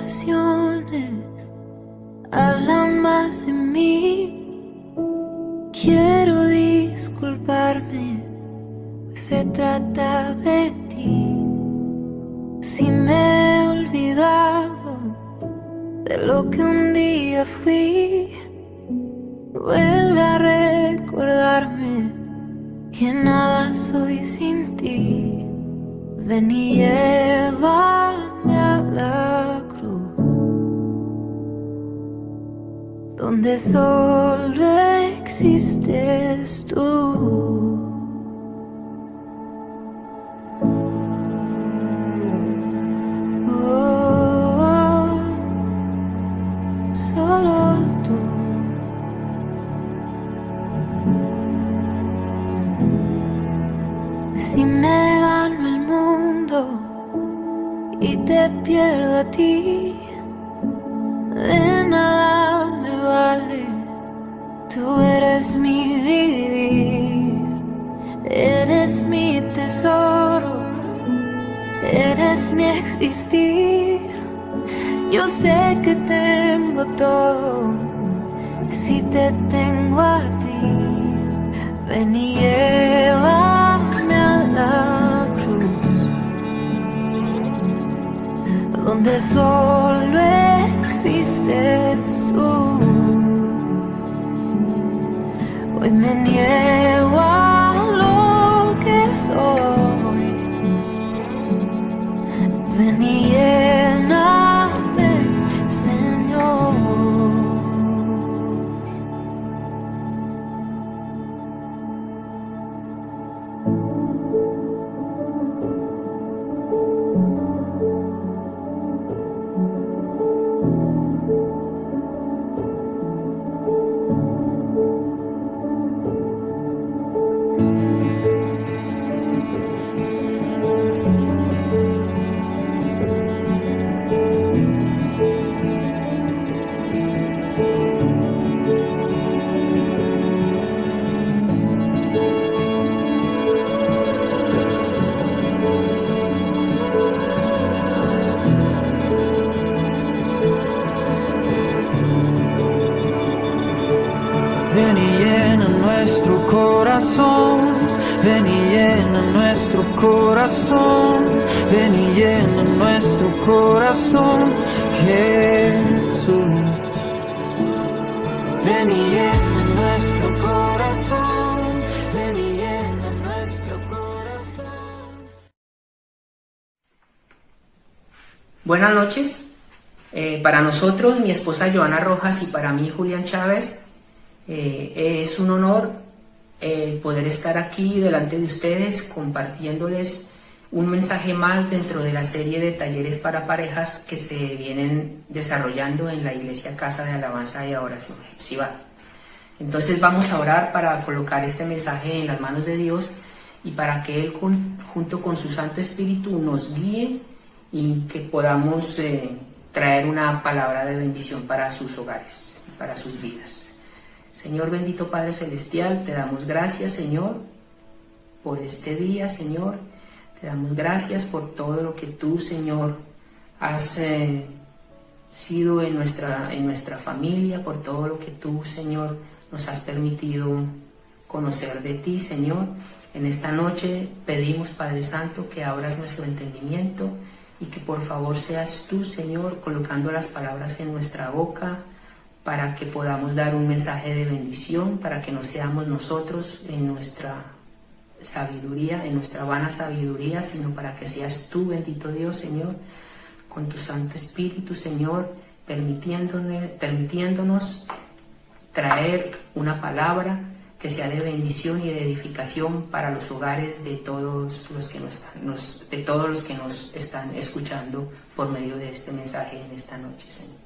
ocasiones hablan más de mí. Quiero disculparme, pues se trata de ti. Si me he olvidado de lo que un día fui, vuelve a recordarme que nada soy sin ti. Ven y llévame a la cruz, donde solo existes tú. Si me gano el mundo y te pierdo a ti, de nada me vale. Tú eres mi vivir, eres mi tesoro, eres mi existir. Yo sé que tengo todo si te tengo a ti. Ven y llévame a la cruz, donde solo existes tú. Hoy me niego a lo que soy. Ven y lléname, Señor. Ven y llena nuestro corazón, ven y llena nuestro corazón, ven y llena nuestro corazón, Jesús. Ven y llena nuestro corazón, ven y llena nuestro corazón. Buenas noches. Para nosotros, mi esposa Joana Rojas y para mí Julián Chávez, es un honor poder estar aquí delante de ustedes compartiéndoles un mensaje más dentro de la serie de talleres para parejas que se vienen desarrollando en la Iglesia Casa de Alabanza y Adoración Hepzibah. Entonces vamos a orar para colocar este mensaje en las manos de Dios y para que Él junto con su Santo Espíritu nos guíe y que podamos traer una palabra de bendición para sus hogares, para sus vidas. Señor bendito Padre Celestial, te damos gracias, Señor, por este día, Señor. Te damos gracias por todo lo que tú, Señor, has sido en nuestra familia, por todo lo que tú, Señor, nos has permitido conocer de ti, Señor. En esta noche pedimos, Padre Santo, que abras nuestro entendimiento y que por favor seas tú, Señor, colocando las palabras en nuestra boca, para que podamos dar un mensaje de bendición, para que no seamos nosotros en nuestra sabiduría, en nuestra vana sabiduría, sino para que seas tú, bendito Dios, Señor, con tu Santo Espíritu, Señor, permitiéndonos traer una palabra que sea de bendición y de edificación para los hogares de todos los que nos están escuchando por medio de este mensaje en esta noche, Señor.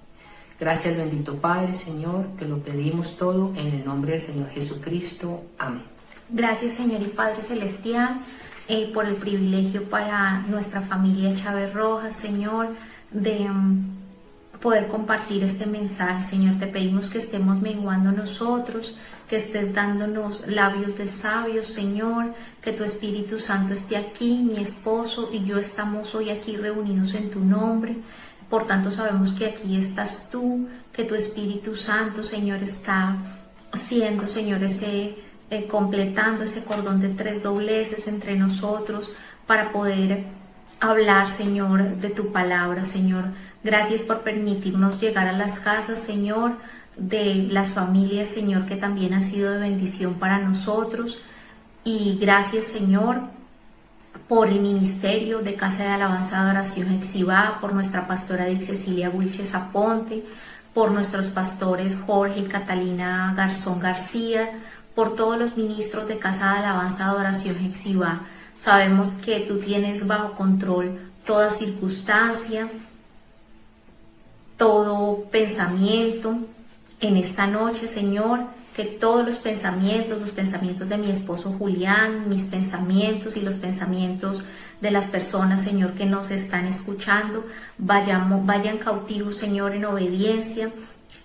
Gracias, bendito Padre, Señor, te lo pedimos todo en el nombre del Señor Jesucristo. Amén. Gracias, Señor y Padre Celestial, por el privilegio para nuestra familia Chávez Rojas, Señor, de poder compartir este mensaje. Señor, te pedimos que estemos menguando nosotros, que estés dándonos labios de sabios, Señor, que tu Espíritu Santo esté aquí, mi esposo y yo estamos hoy aquí reunidos en tu nombre. Por tanto, sabemos que aquí estás tú, que tu Espíritu Santo, Señor, está siendo, Señor, completando ese cordón de 3 dobleces entre nosotros para poder hablar, Señor, de tu palabra, Señor. Gracias por permitirnos llegar a las casas, Señor, de las familias, Señor, que también ha sido de bendición para nosotros. Y gracias, Señor, por el ministerio de Casa de Alabanza de Adoración Exibá, por nuestra pastora Cecilia Wilches Aponte, por nuestros pastores Jorge y Catalina Garzón García, por todos los ministros de Casa de Alabanza de Adoración Exibá. Sabemos que tú tienes bajo control toda circunstancia, todo pensamiento en esta noche, Señor, que todos los pensamientos de mi esposo Julián, mis pensamientos y los pensamientos de las personas, Señor, que nos están escuchando, vayan cautivos, Señor, en obediencia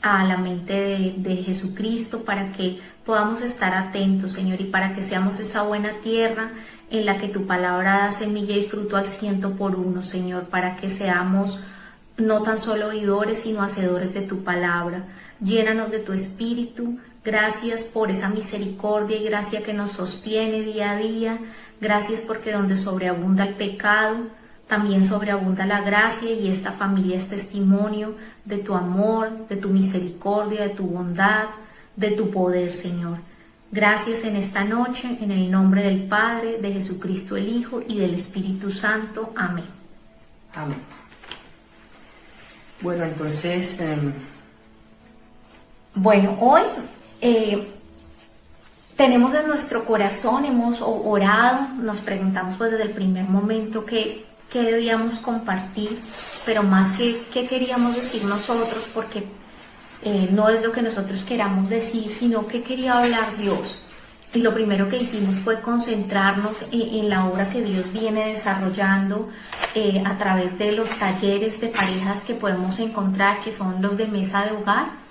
a la mente de Jesucristo, para que podamos estar atentos, Señor, y para que seamos esa buena tierra en la que tu palabra da semilla y fruto al 100%, Señor, para que seamos no tan solo oidores, sino hacedores de tu palabra. Llénanos de tu Espíritu. Gracias por esa misericordia y gracia que nos sostiene día a día. Gracias porque donde sobreabunda el pecado, también sobreabunda la gracia, y esta familia es testimonio de tu amor, de tu misericordia, de tu bondad, de tu poder, Señor. Gracias en esta noche, en el nombre del Padre, de Jesucristo el Hijo y del Espíritu Santo. Amén. Amén. Bueno, entonces... Bueno, hoy tenemos en nuestro corazón, hemos orado, nos preguntamos pues desde el primer momento qué debíamos compartir, pero más que qué queríamos decir nosotros, porque no es lo que nosotros queramos decir, sino que quería hablar Dios. Y lo primero que hicimos fue concentrarnos en la obra que Dios viene desarrollando a través de los talleres de parejas que podemos encontrar, que son los de Mesa de Hogar,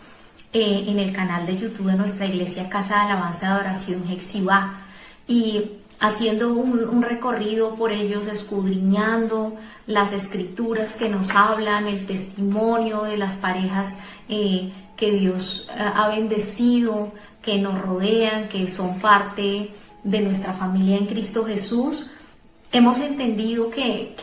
en el canal de YouTube de nuestra iglesia Casa de Alabanza de Adoración Exibá, y haciendo un recorrido por ellos, escudriñando las escrituras que nos hablan, el testimonio de las parejas que Dios ha bendecido, que nos rodean, que son parte de nuestra familia en Cristo Jesús. Hemos entendido que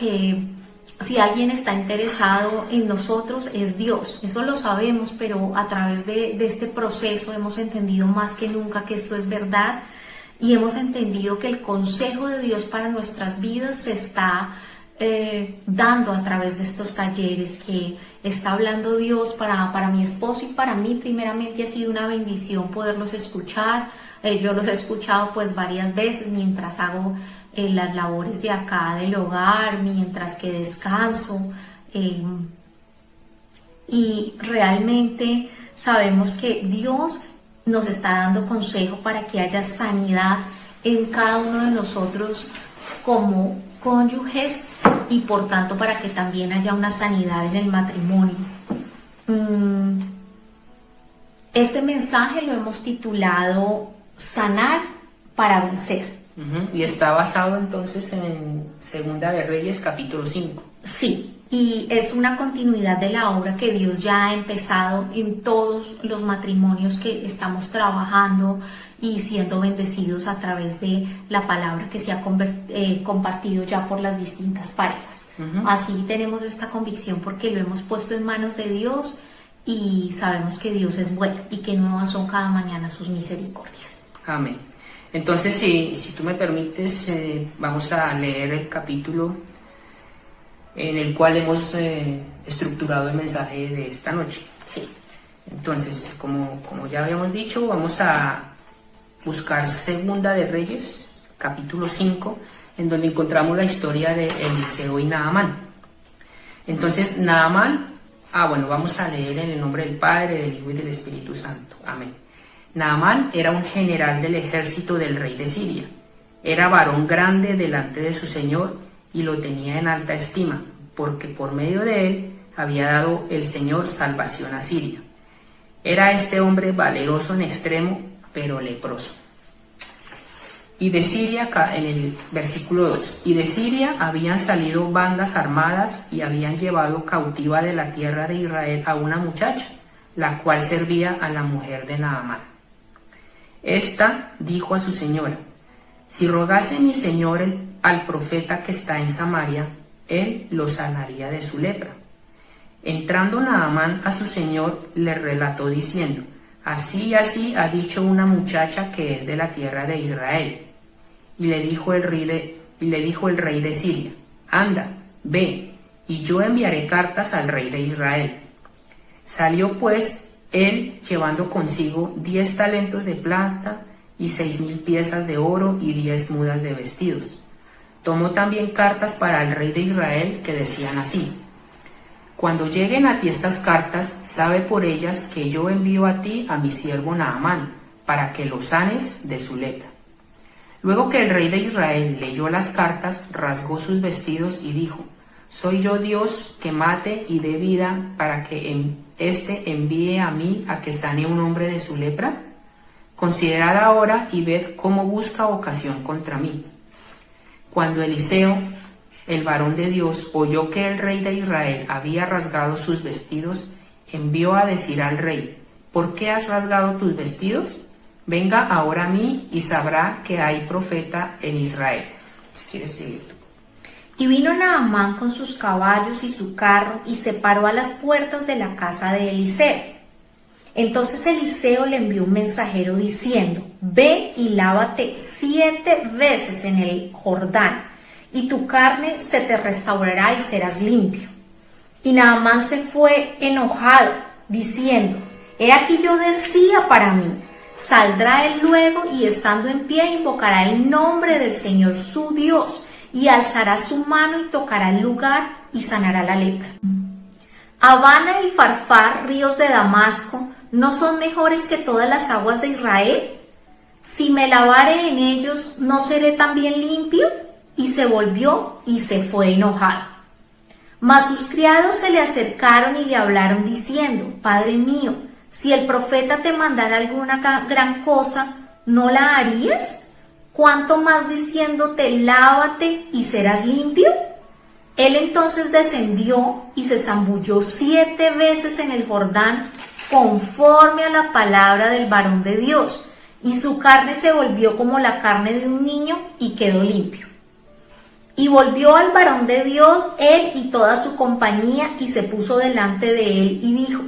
si alguien está interesado en nosotros es Dios, eso lo sabemos, pero a través de este proceso hemos entendido más que nunca que esto es verdad, y hemos entendido que el consejo de Dios para nuestras vidas se está dando a través de estos talleres, que está hablando Dios para mi esposo y para mí. Primeramente ha sido una bendición poderlos escuchar. Yo los he escuchado pues varias veces mientras hago las labores de acá del hogar, mientras que descanso, y realmente sabemos que Dios nos está dando consejo para que haya sanidad en cada uno de nosotros como cónyuges, y por tanto para que también haya una sanidad en el matrimonio. Este mensaje lo hemos titulado Sanar para vencer. Y está basado entonces en Segunda de Reyes capítulo 5. Sí, y es una continuidad de la obra que Dios ya ha empezado en todos los matrimonios que estamos trabajando y siendo bendecidos a través de la palabra que se ha compartido ya por las distintas parejas. Así tenemos esta convicción porque lo hemos puesto en manos de Dios y sabemos que Dios es bueno y que nuevas son cada mañana sus misericordias. Amén. Entonces, si tú me permites, vamos a leer el capítulo en el cual hemos estructurado el mensaje de esta noche. Sí. Entonces, como ya habíamos dicho, vamos a buscar Segunda de Reyes, capítulo 5, en donde encontramos la historia de Eliseo y Naamán. Entonces, Naamán, vamos a leer en el nombre del Padre, del Hijo y del Espíritu Santo. Amén. Naamán era un general del ejército del rey de Siria. Era varón grande delante de su señor y lo tenía en alta estima, porque por medio de él había dado el Señor salvación a Siria. Era este hombre valeroso en extremo, pero leproso. Y de Siria, en el versículo 2, y de Siria habían salido bandas armadas y habían llevado cautiva de la tierra de Israel a una muchacha, la cual servía a la mujer de Naamán. Esta dijo a su señora: si rogase mi señor al profeta que está en Samaria, él lo sanaría de su lepra. Entrando Naamán a su señor, le relató diciendo: así y así ha dicho una muchacha que es de la tierra de Israel. Y le dijo el rey de Siria: anda, ve, y yo enviaré cartas al rey de Israel. Salió pues él llevando consigo 10 talentos de plata y 6,000 piezas de oro y 10 mudas de vestidos. Tomó también cartas para el rey de Israel que decían así: cuando lleguen a ti estas cartas, sabe por ellas que yo envío a ti a mi siervo Naamán, para que lo sanes de su lepra. Luego que el rey de Israel leyó las cartas, rasgó sus vestidos y dijo: ¿soy yo Dios que mate y dé vida para que éste envíe a mí a que sane un hombre de su lepra? Considerad ahora y ved cómo busca ocasión contra mí. Cuando Eliseo, el varón de Dios, oyó que el rey de Israel había rasgado sus vestidos, envió a decir al rey: ¿por qué has rasgado tus vestidos? Venga ahora a mí y sabrá que hay profeta en Israel. Si quieres seguir tú. Y vino Naamán con sus caballos y su carro y se paró a las puertas de la casa de Eliseo. Entonces Eliseo le envió un mensajero diciendo: ve y lávate 7 veces en el Jordán, y tu carne se te restaurará y serás limpio. Y Naamán se fue enojado, diciendo: he aquí yo decía para mí, saldrá él luego y estando en pie invocará el nombre del Señor su Dios, y alzará su mano y tocará el lugar y sanará la lepra. Habana y Farfar, ríos de Damasco, ¿no son mejores que todas las aguas de Israel? Si me lavare en ellos, ¿no seré también limpio? Y se volvió y se fue enojado. Mas sus criados se le acercaron y le hablaron diciendo: Padre mío, si el profeta te mandara alguna gran cosa, ¿no la harías? ¿Cuánto más diciéndote: lávate y serás limpio? Él entonces descendió y se zambulló 7 veces en el Jordán, conforme a la palabra del varón de Dios, y su carne se volvió como la carne de un niño y quedó limpio. Y volvió al varón de Dios, él y toda su compañía, y se puso delante de él y dijo: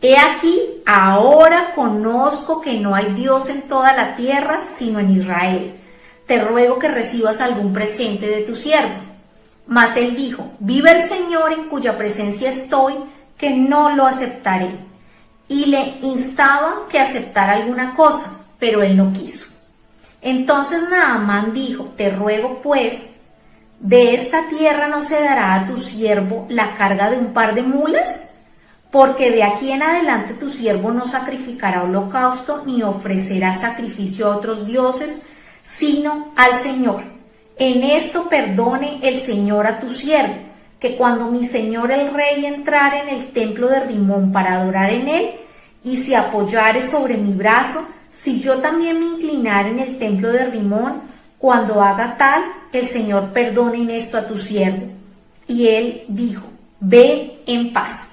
he aquí, ahora conozco que no hay Dios en toda la tierra sino en Israel. Te ruego que recibas algún presente de tu siervo. Mas él dijo: vive el Señor en cuya presencia estoy, que no lo aceptaré. Y le instaba que aceptara alguna cosa, pero él no quiso. Entonces Naamán dijo: te ruego pues, ¿de esta tierra no se dará a tu siervo la carga de un par de mulas? Porque de aquí en adelante tu siervo no sacrificará holocausto ni ofrecerá sacrificio a otros dioses, sino al Señor. En esto perdone el Señor a tu siervo, que cuando mi señor el rey entrare en el templo de Rimón para adorar en él, y se apoyare sobre mi brazo, si yo también me inclinare en el templo de Rimón, cuando haga tal, el Señor perdone en esto a tu siervo. Y él dijo: ve en paz.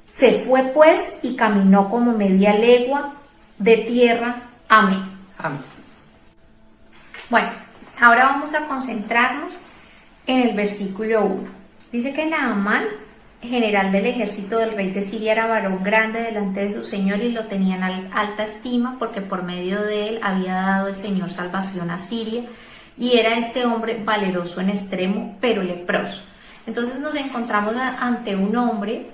Se fue pues y caminó como media legua de tierra. Amén. Amén. Bueno, ahora vamos a concentrarnos en el versículo 1. Dice que Naamán, general del ejército del rey de Siria, era varón grande delante de su señor y lo tenía en alta estima, porque por medio de él había dado el Señor salvación a Siria, y era este hombre valeroso en extremo, pero leproso. Entonces nos encontramos ante un hombre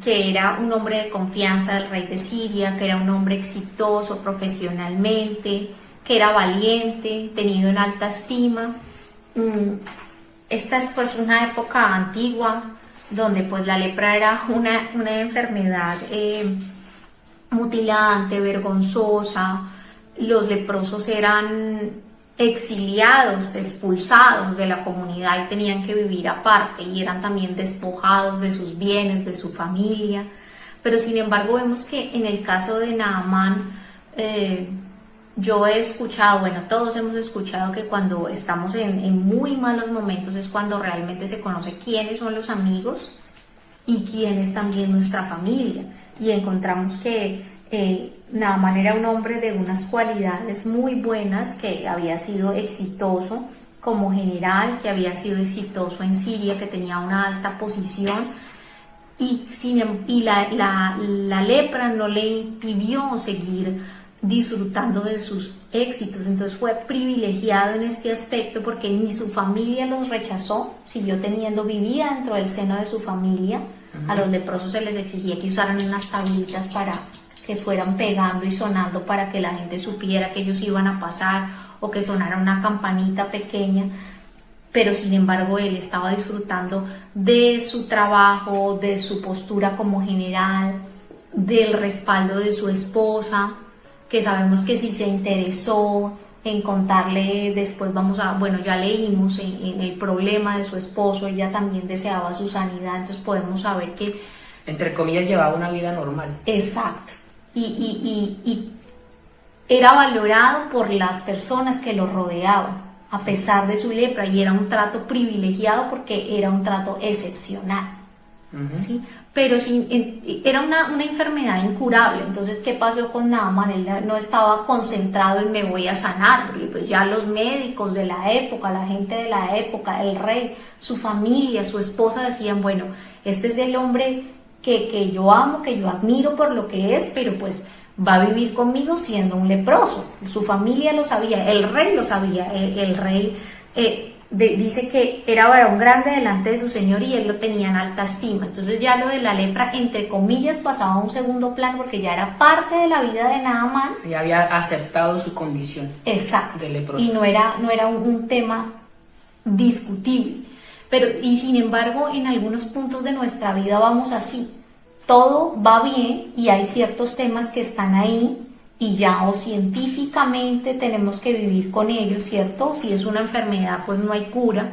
que era un hombre de confianza del rey de Siria, que era un hombre exitoso profesionalmente, que era valiente, tenido en alta estima. Esta es pues una época antigua donde pues la lepra era una enfermedad mutilante, vergonzosa. Los leprosos eran exiliados, expulsados de la comunidad y tenían que vivir aparte, y eran también despojados de sus bienes, de su familia. Pero sin embargo vemos que en el caso de Naamán yo he escuchado, bueno, todos hemos escuchado que cuando estamos en muy malos momentos es cuando realmente se conoce quiénes son los amigos y quién es también nuestra familia. Y encontramos que Naaman era un hombre de unas cualidades muy buenas, que había sido exitoso como general, que había sido exitoso en Siria, que tenía una alta posición, y la lepra no le impidió seguir disfrutando de sus éxitos. Entonces fue privilegiado en este aspecto porque ni su familia los rechazó, vivía dentro del seno de su familia. A los leprosos se les exigía que usaran unas tablitas para que fueran pegando y sonando para que la gente supiera que ellos iban a pasar, o que sonara una campanita pequeña, pero sin embargo él estaba disfrutando de su trabajo, de su postura como general, del respaldo de su esposa, que sabemos que si se interesó en contarle después, ya leímos en el problema de su esposo, ella también deseaba su sanidad, entonces podemos saber que, entre comillas, llevaba una vida normal. Exacto, y era valorado por las personas que lo rodeaban, a pesar de su lepra, y era un trato privilegiado porque era un trato excepcional, ¿sí? Pero era una enfermedad incurable. Entonces, ¿qué pasó con Naaman? Él no estaba concentrado en me voy a sanar, porque pues ya los médicos de la época, la gente de la época, el rey, su familia, su esposa decían, bueno, este es el hombre que yo amo, que yo admiro por lo que es, pero pues va a vivir conmigo siendo un leproso. Su familia lo sabía, el rey lo sabía, el rey dice que era varón grande delante de su señor y él lo tenía en alta estima. Entonces ya lo de la lepra, entre comillas, pasaba a un segundo plano porque ya era parte de la vida de Naaman. Ya había aceptado su condición. Exacto. De leproso. Y no era un tema discutible. Y sin embargo, en algunos puntos de nuestra vida vamos así. Todo va bien y hay ciertos temas que están ahí y ya o científicamente tenemos que vivir con ellos, ¿cierto? Si es una enfermedad, pues no hay cura.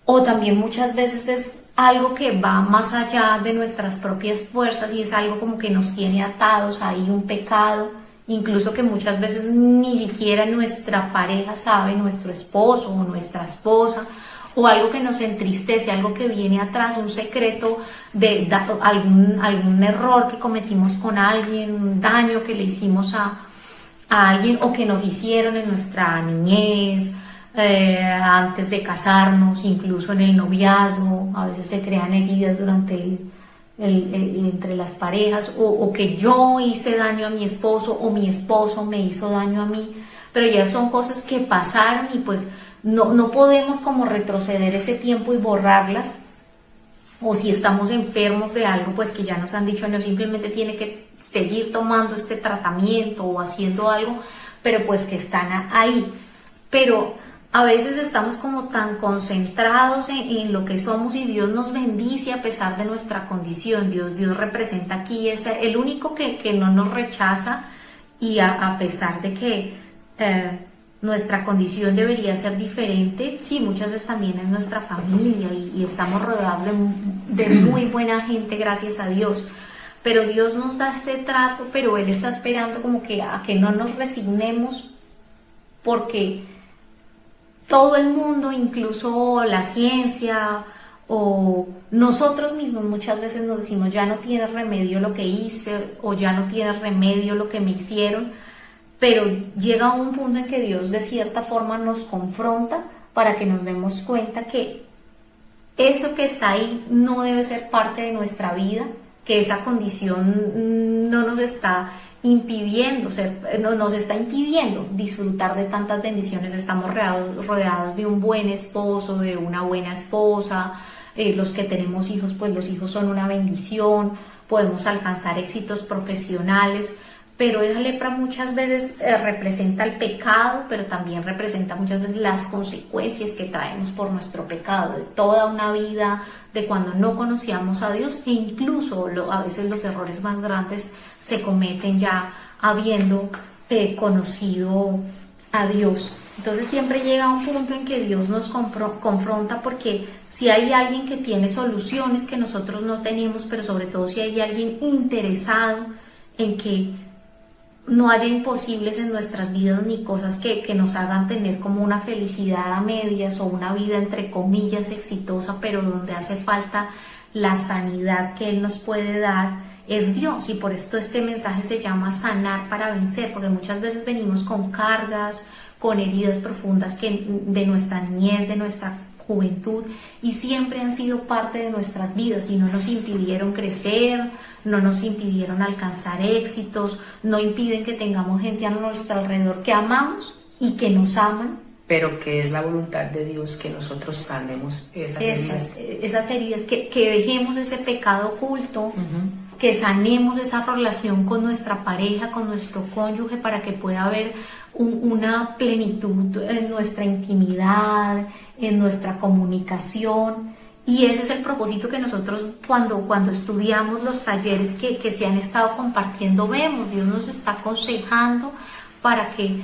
O también muchas veces es algo que va más allá de nuestras propias fuerzas y es algo como que nos tiene atados ahí, un pecado, incluso que muchas veces ni siquiera nuestra pareja sabe, nuestro esposo o nuestra esposa, o algo que nos entristece, algo que viene atrás, un secreto de algún error que cometimos con alguien, un daño que le hicimos a alguien o que nos hicieron en nuestra niñez, antes de casarnos, incluso en el noviazgo. A veces se crean heridas durante entre las parejas, o que yo hice daño a mi esposo o mi esposo me hizo daño a mí, pero ya son cosas que pasaron y pues no podemos como retroceder ese tiempo y borrarlas. O si estamos enfermos de algo, pues que ya nos han dicho, no, simplemente tiene que seguir tomando este tratamiento o haciendo algo, pero pues que están ahí. Pero a veces estamos como tan concentrados en lo que somos y Dios nos bendice a pesar de nuestra condición. Dios representa aquí, es el único que no nos rechaza, y a pesar de que nuestra condición debería ser diferente, sí, muchas veces también es nuestra familia y estamos rodeados de muy buena gente, gracias a Dios, pero Dios nos da este trato, pero Él está esperando como que a que no nos resignemos, porque todo el mundo, incluso la ciencia o nosotros mismos, muchas veces nos decimos, ya no tiene remedio lo que hice, o ya no tiene remedio lo que me hicieron. Pero llega un punto en que Dios de cierta forma nos confronta para que nos demos cuenta que eso que está ahí no debe ser parte de nuestra vida, que esa condición no nos está impidiendo nos está impidiendo disfrutar de tantas bendiciones. Estamos rodeados de un buen esposo, de una buena esposa, los que tenemos hijos, pues los hijos son una bendición, podemos alcanzar éxitos profesionales. Pero esa lepra muchas veces representa el pecado, pero también representa muchas veces las consecuencias que traemos por nuestro pecado, de toda una vida, de cuando no conocíamos a Dios, e incluso a veces los errores más grandes se cometen ya habiendo conocido a Dios. Entonces siempre llega un punto en que Dios nos confronta, porque si hay alguien que tiene soluciones que nosotros no tenemos, pero sobre todo si hay alguien interesado en que no haya imposibles en nuestras vidas ni cosas que nos hagan tener como una felicidad a medias o una vida entre comillas exitosa, pero donde hace falta la sanidad que Él nos puede dar, es Dios. Y por esto este mensaje se llama Sanar para Vencer, porque muchas veces venimos con cargas, con heridas profundas de nuestra niñez, de nuestra juventud, y siempre han sido parte de nuestras vidas y no nos impidieron crecer, no nos impidieron alcanzar éxitos, no impiden que tengamos gente a nuestro alrededor que amamos y que nos aman. Pero que es la voluntad de Dios que nosotros sanemos esas heridas, que dejemos ese pecado oculto, que sanemos esa relación con nuestra pareja, con nuestro cónyuge, para que pueda haber una plenitud en nuestra intimidad, en nuestra comunicación. Y ese es el propósito que nosotros cuando estudiamos los talleres que se han estado compartiendo vemos. Dios nos está aconsejando para que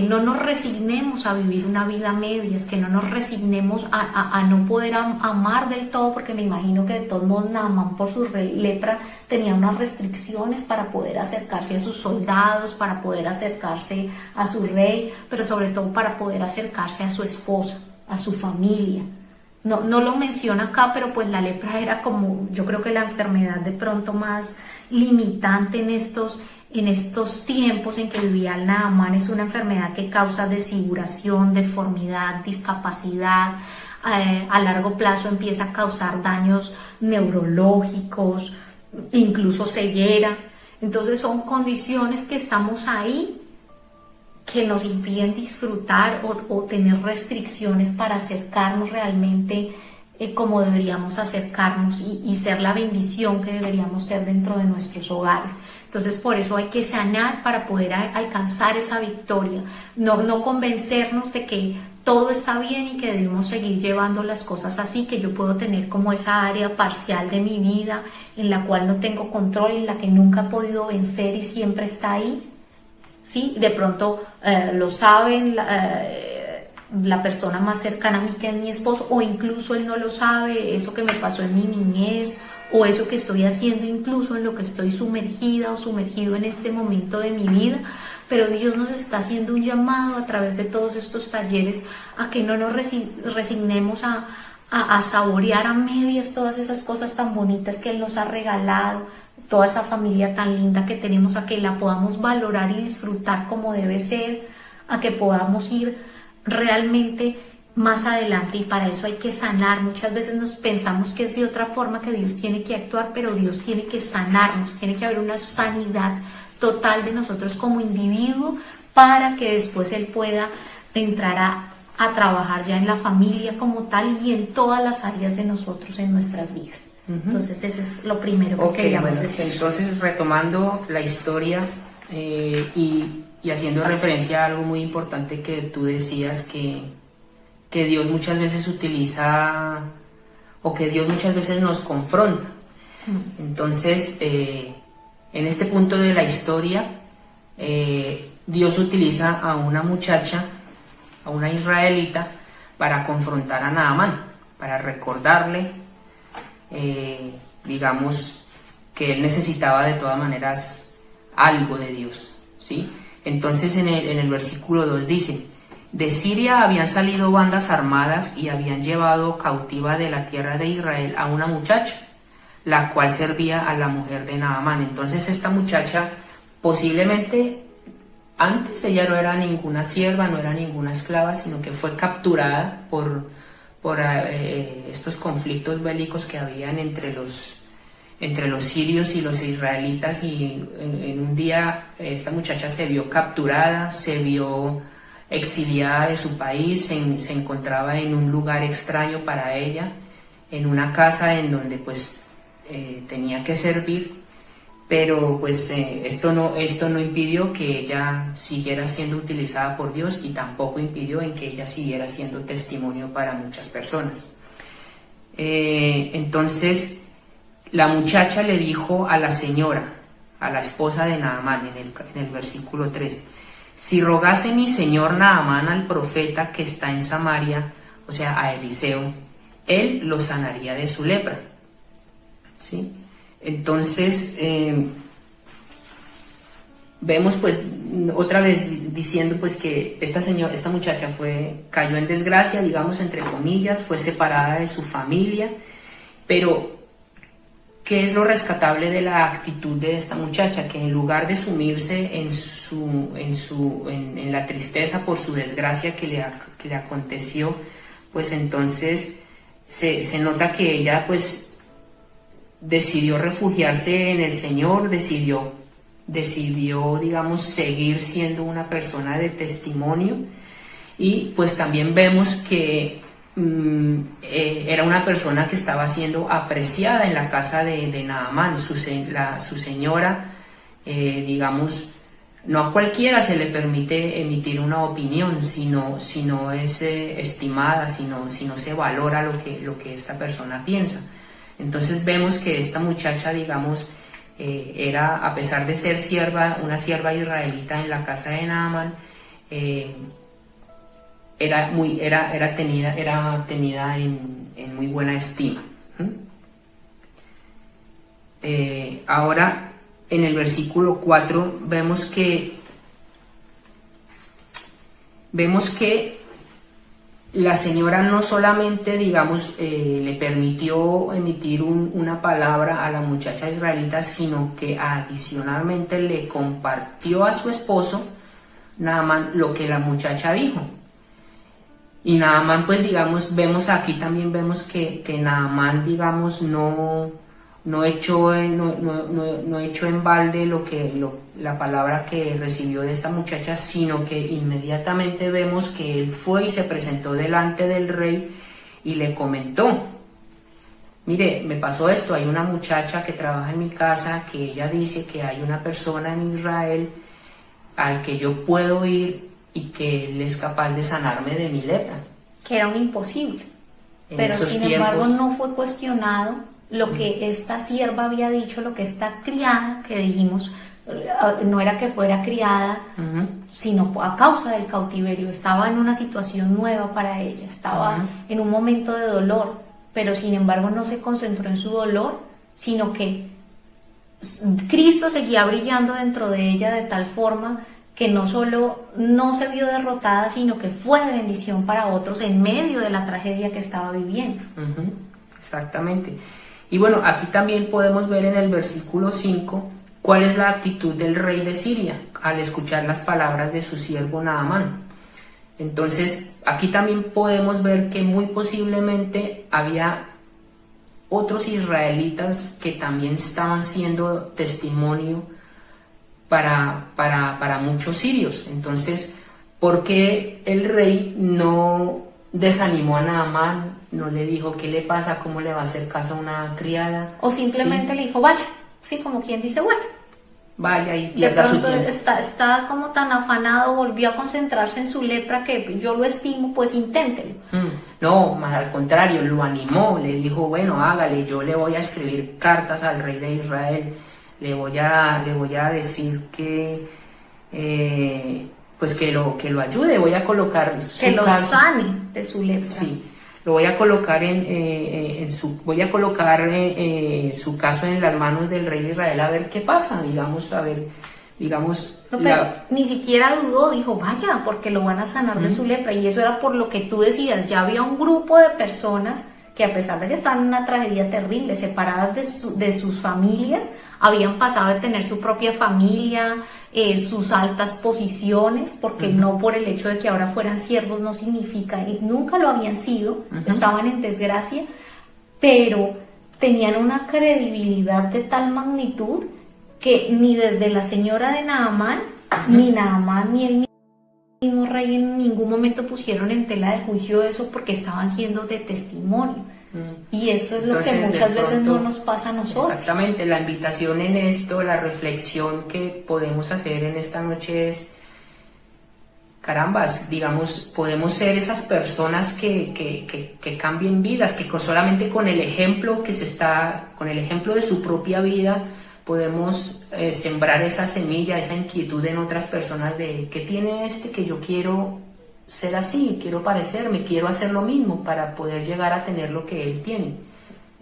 no nos resignemos a vivir una vida a medias, que no nos resignemos a no poder amar del todo, porque me imagino que de todos modos Naamán por su lepra tenía unas restricciones para poder acercarse a sus soldados, para poder acercarse a su rey, pero sobre todo para poder acercarse a su esposa, a su familia. No lo menciona acá, pero pues la lepra era como, yo creo que la enfermedad de pronto más limitante en estos tiempos en que vivía el Naamán. Es una enfermedad que causa desfiguración, deformidad, discapacidad, a largo plazo empieza a causar daños neurológicos, incluso ceguera. Entonces son condiciones que estamos ahí, que nos impiden disfrutar o tener restricciones para acercarnos realmente como deberíamos acercarnos y ser la bendición que deberíamos ser dentro de nuestros hogares. Entonces por eso hay que sanar para poder alcanzar esa victoria, no convencernos de que todo está bien y que debemos seguir llevando las cosas así, que yo puedo tener como esa área parcial de mi vida en la cual no tengo control, en la que nunca he podido vencer y siempre está ahí. ¿Sí? De pronto lo saben la persona más cercana a mí, que es mi esposo, o incluso él no lo sabe, eso que me pasó en mi niñez, o eso que estoy haciendo, incluso en lo que estoy sumergida o sumergido en este momento de mi vida. Pero Dios nos está haciendo un llamado a través de todos estos talleres a que no nos resignemos a saborear a medias todas esas cosas tan bonitas que Él nos ha regalado, toda esa familia tan linda que tenemos, a que la podamos valorar y disfrutar como debe ser, a que podamos ir realmente más adelante. Y para eso hay que sanar. Muchas veces nos pensamos que es de otra forma que Dios tiene que actuar, pero Dios tiene que sanarnos, tiene que haber una sanidad total de nosotros como individuo para que después Él pueda entrar a trabajar ya en la familia como tal y en todas las áreas de nosotros en nuestras vidas. Entonces ese es lo primero que queríamos decir. Entonces, retomando la historia y haciendo referencia a algo muy importante que tú decías, que Dios muchas veces utiliza, o que Dios muchas veces nos confronta. Entonces, en este punto de la historia, Dios utiliza a una muchacha, a una israelita, para confrontar a Naamán, para recordarle, digamos, que él necesitaba de todas maneras algo de Dios, ¿sí? Entonces en el versículo 2 dice: de Siria habían salido bandas armadas y habían llevado cautiva de la tierra de Israel a una muchacha, la cual servía a la mujer de Naamán. Entonces esta muchacha, posiblemente antes ella no era ninguna sierva, no era ninguna esclava, sino que fue capturada por estos conflictos bélicos que habían entre los sirios y los israelitas, y en un día esta muchacha se vio capturada, se vio exiliada de su país, se encontraba en un lugar extraño para ella, en una casa en donde pues tenía que servir, pero pues esto no impidió que ella siguiera siendo utilizada por Dios, y tampoco impidió en que ella siguiera siendo testimonio para muchas personas. Entonces la muchacha le dijo a la señora, a la esposa de Naamán, en el versículo 3, si rogase mi señor Naamán al profeta que está en Samaria, o sea, a Eliseo, él lo sanaría de su lepra. ¿Sí? Entonces, vemos pues otra vez diciendo pues que esta muchacha cayó en desgracia, digamos entre comillas, fue separada de su familia, pero ¿qué es lo rescatable de la actitud de esta muchacha? Que en lugar de sumirse en la tristeza por su desgracia que le aconteció, pues entonces se nota que ella pues decidió refugiarse en el Señor, decidió, digamos, seguir siendo una persona de testimonio, y pues también vemos que era una persona que estaba siendo apreciada en la casa de Naamán. Su señora, digamos, no a cualquiera se le permite emitir una opinión, si no es estimada, si no se valora lo que esta persona piensa. Entonces vemos que esta muchacha, digamos, era, a pesar de ser una sierva israelita en la casa de Naamán, era tenida en muy buena estima. Ahora en el versículo 4 vemos que la señora no solamente, digamos, le permitió emitir una palabra a la muchacha israelita, sino que adicionalmente le compartió a su esposo Naamán lo que la muchacha dijo. Y Naamán, pues digamos, también vemos que Naamán, digamos, no echó en balde la palabra que recibió de esta muchacha, sino que inmediatamente vemos que él fue y se presentó delante del rey y le comentó: mire, me pasó esto, hay una muchacha que trabaja en mi casa, que ella dice que hay una persona en Israel al que yo puedo ir y que él es capaz de sanarme de mi lepra. Que era un imposible. Pero sin embargo no fue cuestionado lo que esta sierva había dicho, lo que esta criada, que dijimos, no era que fuera criada, sino a causa del cautiverio. Estaba en una situación nueva para ella, estaba en un momento de dolor, pero sin embargo no se concentró en su dolor, sino que Cristo seguía brillando dentro de ella de tal forma que no solo no se vio derrotada, sino que fue de bendición para otros en medio de la tragedia que estaba viviendo. Exactamente. Y bueno, aquí también podemos ver en el versículo 5 cuál es la actitud del rey de Siria al escuchar las palabras de su siervo Naamán. Entonces, aquí también podemos ver que muy posiblemente había otros israelitas que también estaban siendo testimonio para muchos sirios. Entonces, ¿por qué el rey no desanimó a Naamán? No le dijo: ¿qué le pasa? ¿Cómo le va a hacer caso a una criada? O simplemente le dijo: vaya, sí, como quien dice, bueno, vaya y de pierda su pronto tiempo. está como tan afanado, volvió a concentrarse en su lepra, que yo lo estimo, pues inténtelo. No, más al contrario, lo animó, le dijo: bueno, hágale, yo le voy a escribir cartas al rey de Israel, le voy a decir que pues que lo ayude, voy a colocar su que lo caso, sane de su lepra. sí, lo voy a colocar su caso en las manos del rey de Israel, a ver qué pasa, digamos. No, pero ni siquiera dudó, dijo: vaya, porque lo van a sanar de su lepra. Y eso era por lo que tú decías, ya había un grupo de personas que, a pesar de que estaban en una tragedia terrible, separadas de sus familias, habían pasado de tener su propia familia, sus altas posiciones, porque no por el hecho de que ahora fueran siervos no significa, nunca lo habían sido, estaban en desgracia, pero tenían una credibilidad de tal magnitud que ni desde la señora de Naamán, ni Naamán, ni el mismo rey en ningún momento pusieron en tela de juicio eso, porque estaban siendo de testimonio. Y eso es lo que muchas veces no nos pasa a nosotros. Exactamente, la invitación en esto, la reflexión que podemos hacer en esta noche es: carambas, digamos, podemos ser esas personas que cambien vidas, que solamente con el ejemplo con el ejemplo de su propia vida podemos sembrar esa semilla, esa inquietud en otras personas de: ¿qué tiene que yo quiero ser así, quiero parecerme, quiero hacer lo mismo para poder llegar a tener lo que él tiene?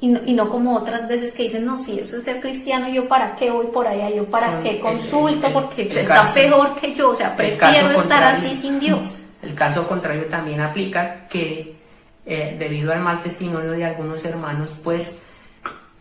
Y no como otras veces que dicen, no, si eso es ser cristiano, yo para qué voy por allá, yo para qué consulto, porque está peor que yo, o sea, prefiero estar así sin Dios. El caso contrario también aplica, que debido al mal testimonio de algunos hermanos, pues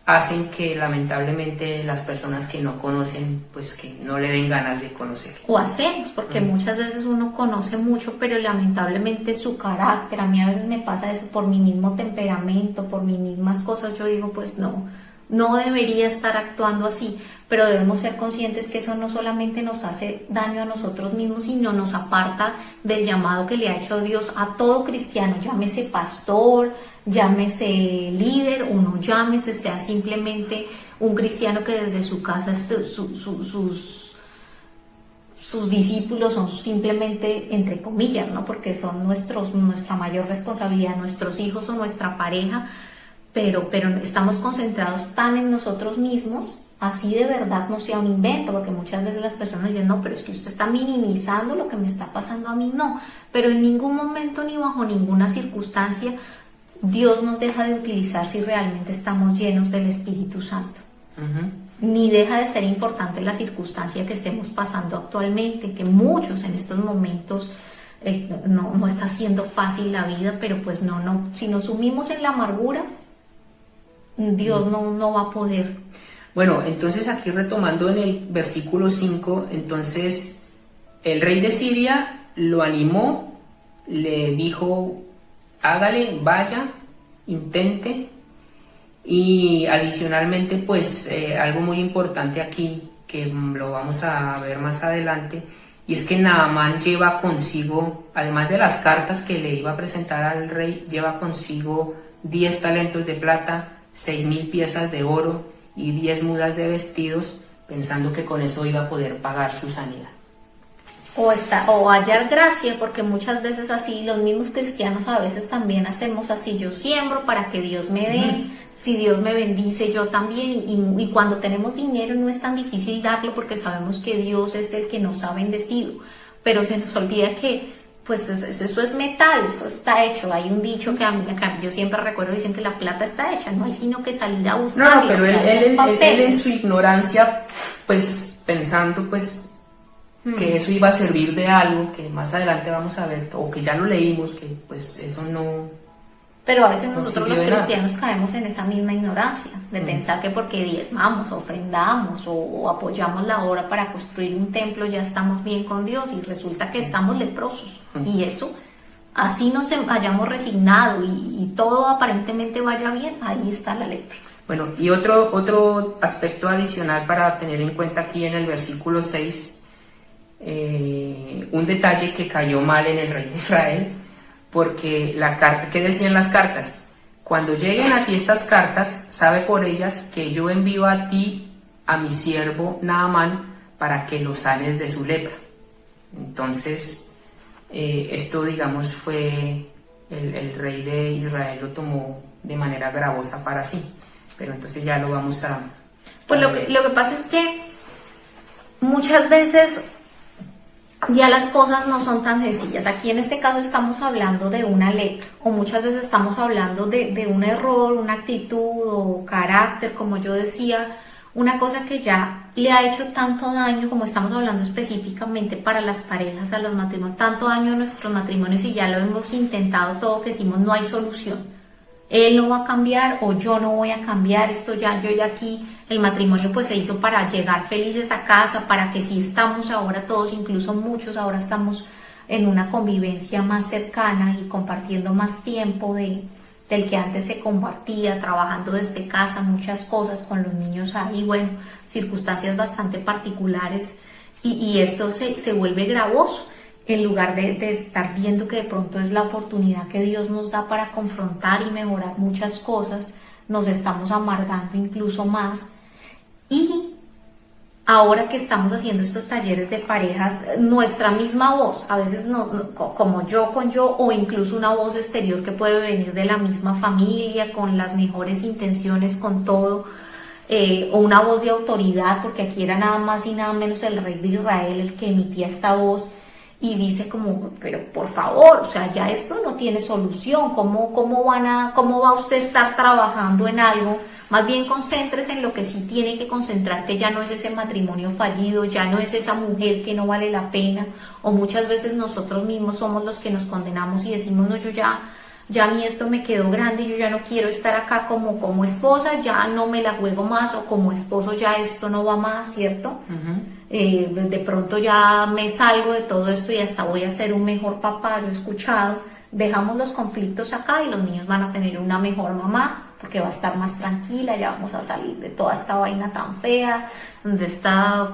hacen que lamentablemente las personas que no conocen, pues que no le den ganas de conocer. O hacemos, porque muchas veces uno conoce mucho, pero lamentablemente su carácter, a mí a veces me pasa eso por mi mismo temperamento, por mis mismas cosas, yo digo, pues no debería estar actuando así, pero debemos ser conscientes que eso no solamente nos hace daño a nosotros mismos, sino nos aparta del llamado que le ha hecho Dios a todo cristiano, llámese pastor, llámese líder, o no llámese, sea simplemente un cristiano que desde su casa sus discípulos son simplemente entre comillas, ¿no? Porque son nuestra mayor responsabilidad, nuestros hijos o nuestra pareja, pero estamos concentrados tan en nosotros mismos, así de verdad no sea un invento, porque muchas veces las personas dicen, no, pero es que usted está minimizando lo que me está pasando a mí, no, pero en ningún momento ni bajo ninguna circunstancia Dios nos deja de utilizar si realmente estamos llenos del Espíritu Santo. Ni deja de ser importante la circunstancia que estemos pasando actualmente, que muchos en estos momentos no está siendo fácil la vida, pero pues no, si nos sumimos en la amargura, Dios no va a poder. Bueno, entonces aquí retomando en el versículo 5, entonces el rey de Siria lo animó, le dijo, hágale, vaya, intente, y adicionalmente pues algo muy importante aquí, que lo vamos a ver más adelante, y es que Naamán lleva consigo, además de las cartas que le iba a presentar al rey, lleva consigo 10 talentos de plata, 6,000 piezas de oro y 10 mudas de vestidos, pensando que con eso iba a poder pagar su sanidad. O hallar gracia, porque muchas veces así, los mismos cristianos a veces también hacemos así, yo siembro para que Dios me dé, si Dios me bendice yo también, y cuando tenemos dinero no es tan difícil darlo porque sabemos que Dios es el que nos ha bendecido, pero se nos olvida que pues eso es metal, eso está hecho. Hay un dicho que yo siempre recuerdo, dicen que la plata está hecha, no hay sino que salir a buscarla. No, pero él en su ignorancia, pues pensando pues que eso iba a servir de algo, que más adelante vamos a ver, o que ya lo leímos, que pues eso no... Pero a veces nosotros los cristianos caemos en esa misma ignorancia, de pensar que porque diezmamos, ofrendamos o apoyamos la obra para construir un templo ya estamos bien con Dios, y resulta que estamos leprosos. Y eso, así nos hayamos resignado y todo aparentemente vaya bien, ahí está la lepra. Bueno, y otro aspecto adicional para tener en cuenta aquí en el versículo 6, un detalle que cayó mal en el rey de Israel, porque la carta, ¿qué decían las cartas? Cuando lleguen a ti estas cartas, sabe por ellas que yo envío a ti a mi siervo Naamán para que lo sanes de su lepra. Entonces, esto digamos fue, el rey de Israel lo tomó de manera gravosa para sí, pero entonces ya lo vamos a... Pues lo que pasa es que muchas veces ya las cosas no son tan sencillas. Aquí en este caso estamos hablando de una lepra, o muchas veces estamos hablando de un error, una actitud o carácter, como yo decía, una cosa que ya le ha hecho tanto daño, como estamos hablando específicamente para las parejas, a los matrimonios, tanto daño a nuestros matrimonios, y ya lo hemos intentado todo, que decimos no hay solución. Él no va a cambiar o yo no voy a cambiar, yo ya aquí, el matrimonio pues se hizo para llegar felices a casa, para que sí estamos ahora todos, incluso muchos ahora estamos en una convivencia más cercana y compartiendo más tiempo del que antes se compartía, trabajando desde casa, muchas cosas con los niños ahí, bueno, circunstancias bastante particulares, y esto se vuelve gravoso. En lugar de estar viendo que de pronto es la oportunidad que Dios nos da para confrontar y mejorar muchas cosas, nos estamos amargando incluso más. Y ahora que estamos haciendo estos talleres de parejas, nuestra misma voz, a veces como yo con yo, o incluso una voz exterior que puede venir de la misma familia, con las mejores intenciones, con todo, o una voz de autoridad, porque aquí era nada más y nada menos el rey de Israel el que emitía esta voz. y dice como, pero por favor, o sea, ya esto no tiene solución, ¿cómo va usted a estar trabajando en algo? Más bien concéntrese en lo que sí tiene que concentrar, que ya no es ese matrimonio fallido, ya no es esa mujer que no vale la pena, o muchas veces nosotros mismos somos los que nos condenamos y decimos, no, ya a mí esto me quedó grande y yo ya no quiero estar acá como esposa, ya no me la juego más, o como esposo ya esto no va más, ¿cierto? De pronto ya me salgo de todo esto y hasta voy a ser un mejor papá. Yo he escuchado, dejamos los conflictos acá y los niños van a tener una mejor mamá porque va a estar más tranquila, ya vamos a salir de toda esta vaina tan fea, de esta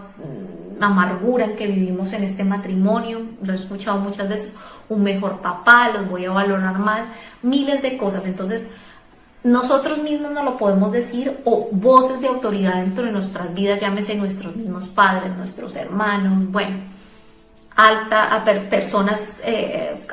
amargura en que vivimos en este matrimonio. Lo he escuchado muchas veces, un mejor papá, los voy a valorar más, miles de cosas. Entonces nosotros mismos no lo podemos decir, o voces de autoridad dentro de nuestras vidas, llámese nuestros mismos padres, nuestros hermanos, bueno, personas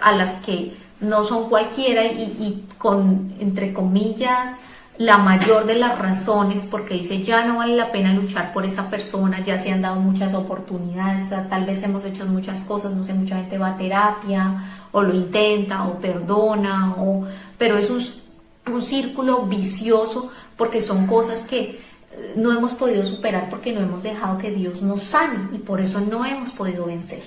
a las que no son cualquiera y con, entre comillas, la mayor de las razones, porque dice ya no vale la pena luchar por esa persona, ya se han dado muchas oportunidades, tal vez hemos hecho muchas cosas, no sé, mucha gente va a terapia o lo intenta o perdona, pero es un círculo vicioso, porque son cosas que no hemos podido superar porque no hemos dejado que Dios nos sane y por eso no hemos podido vencer.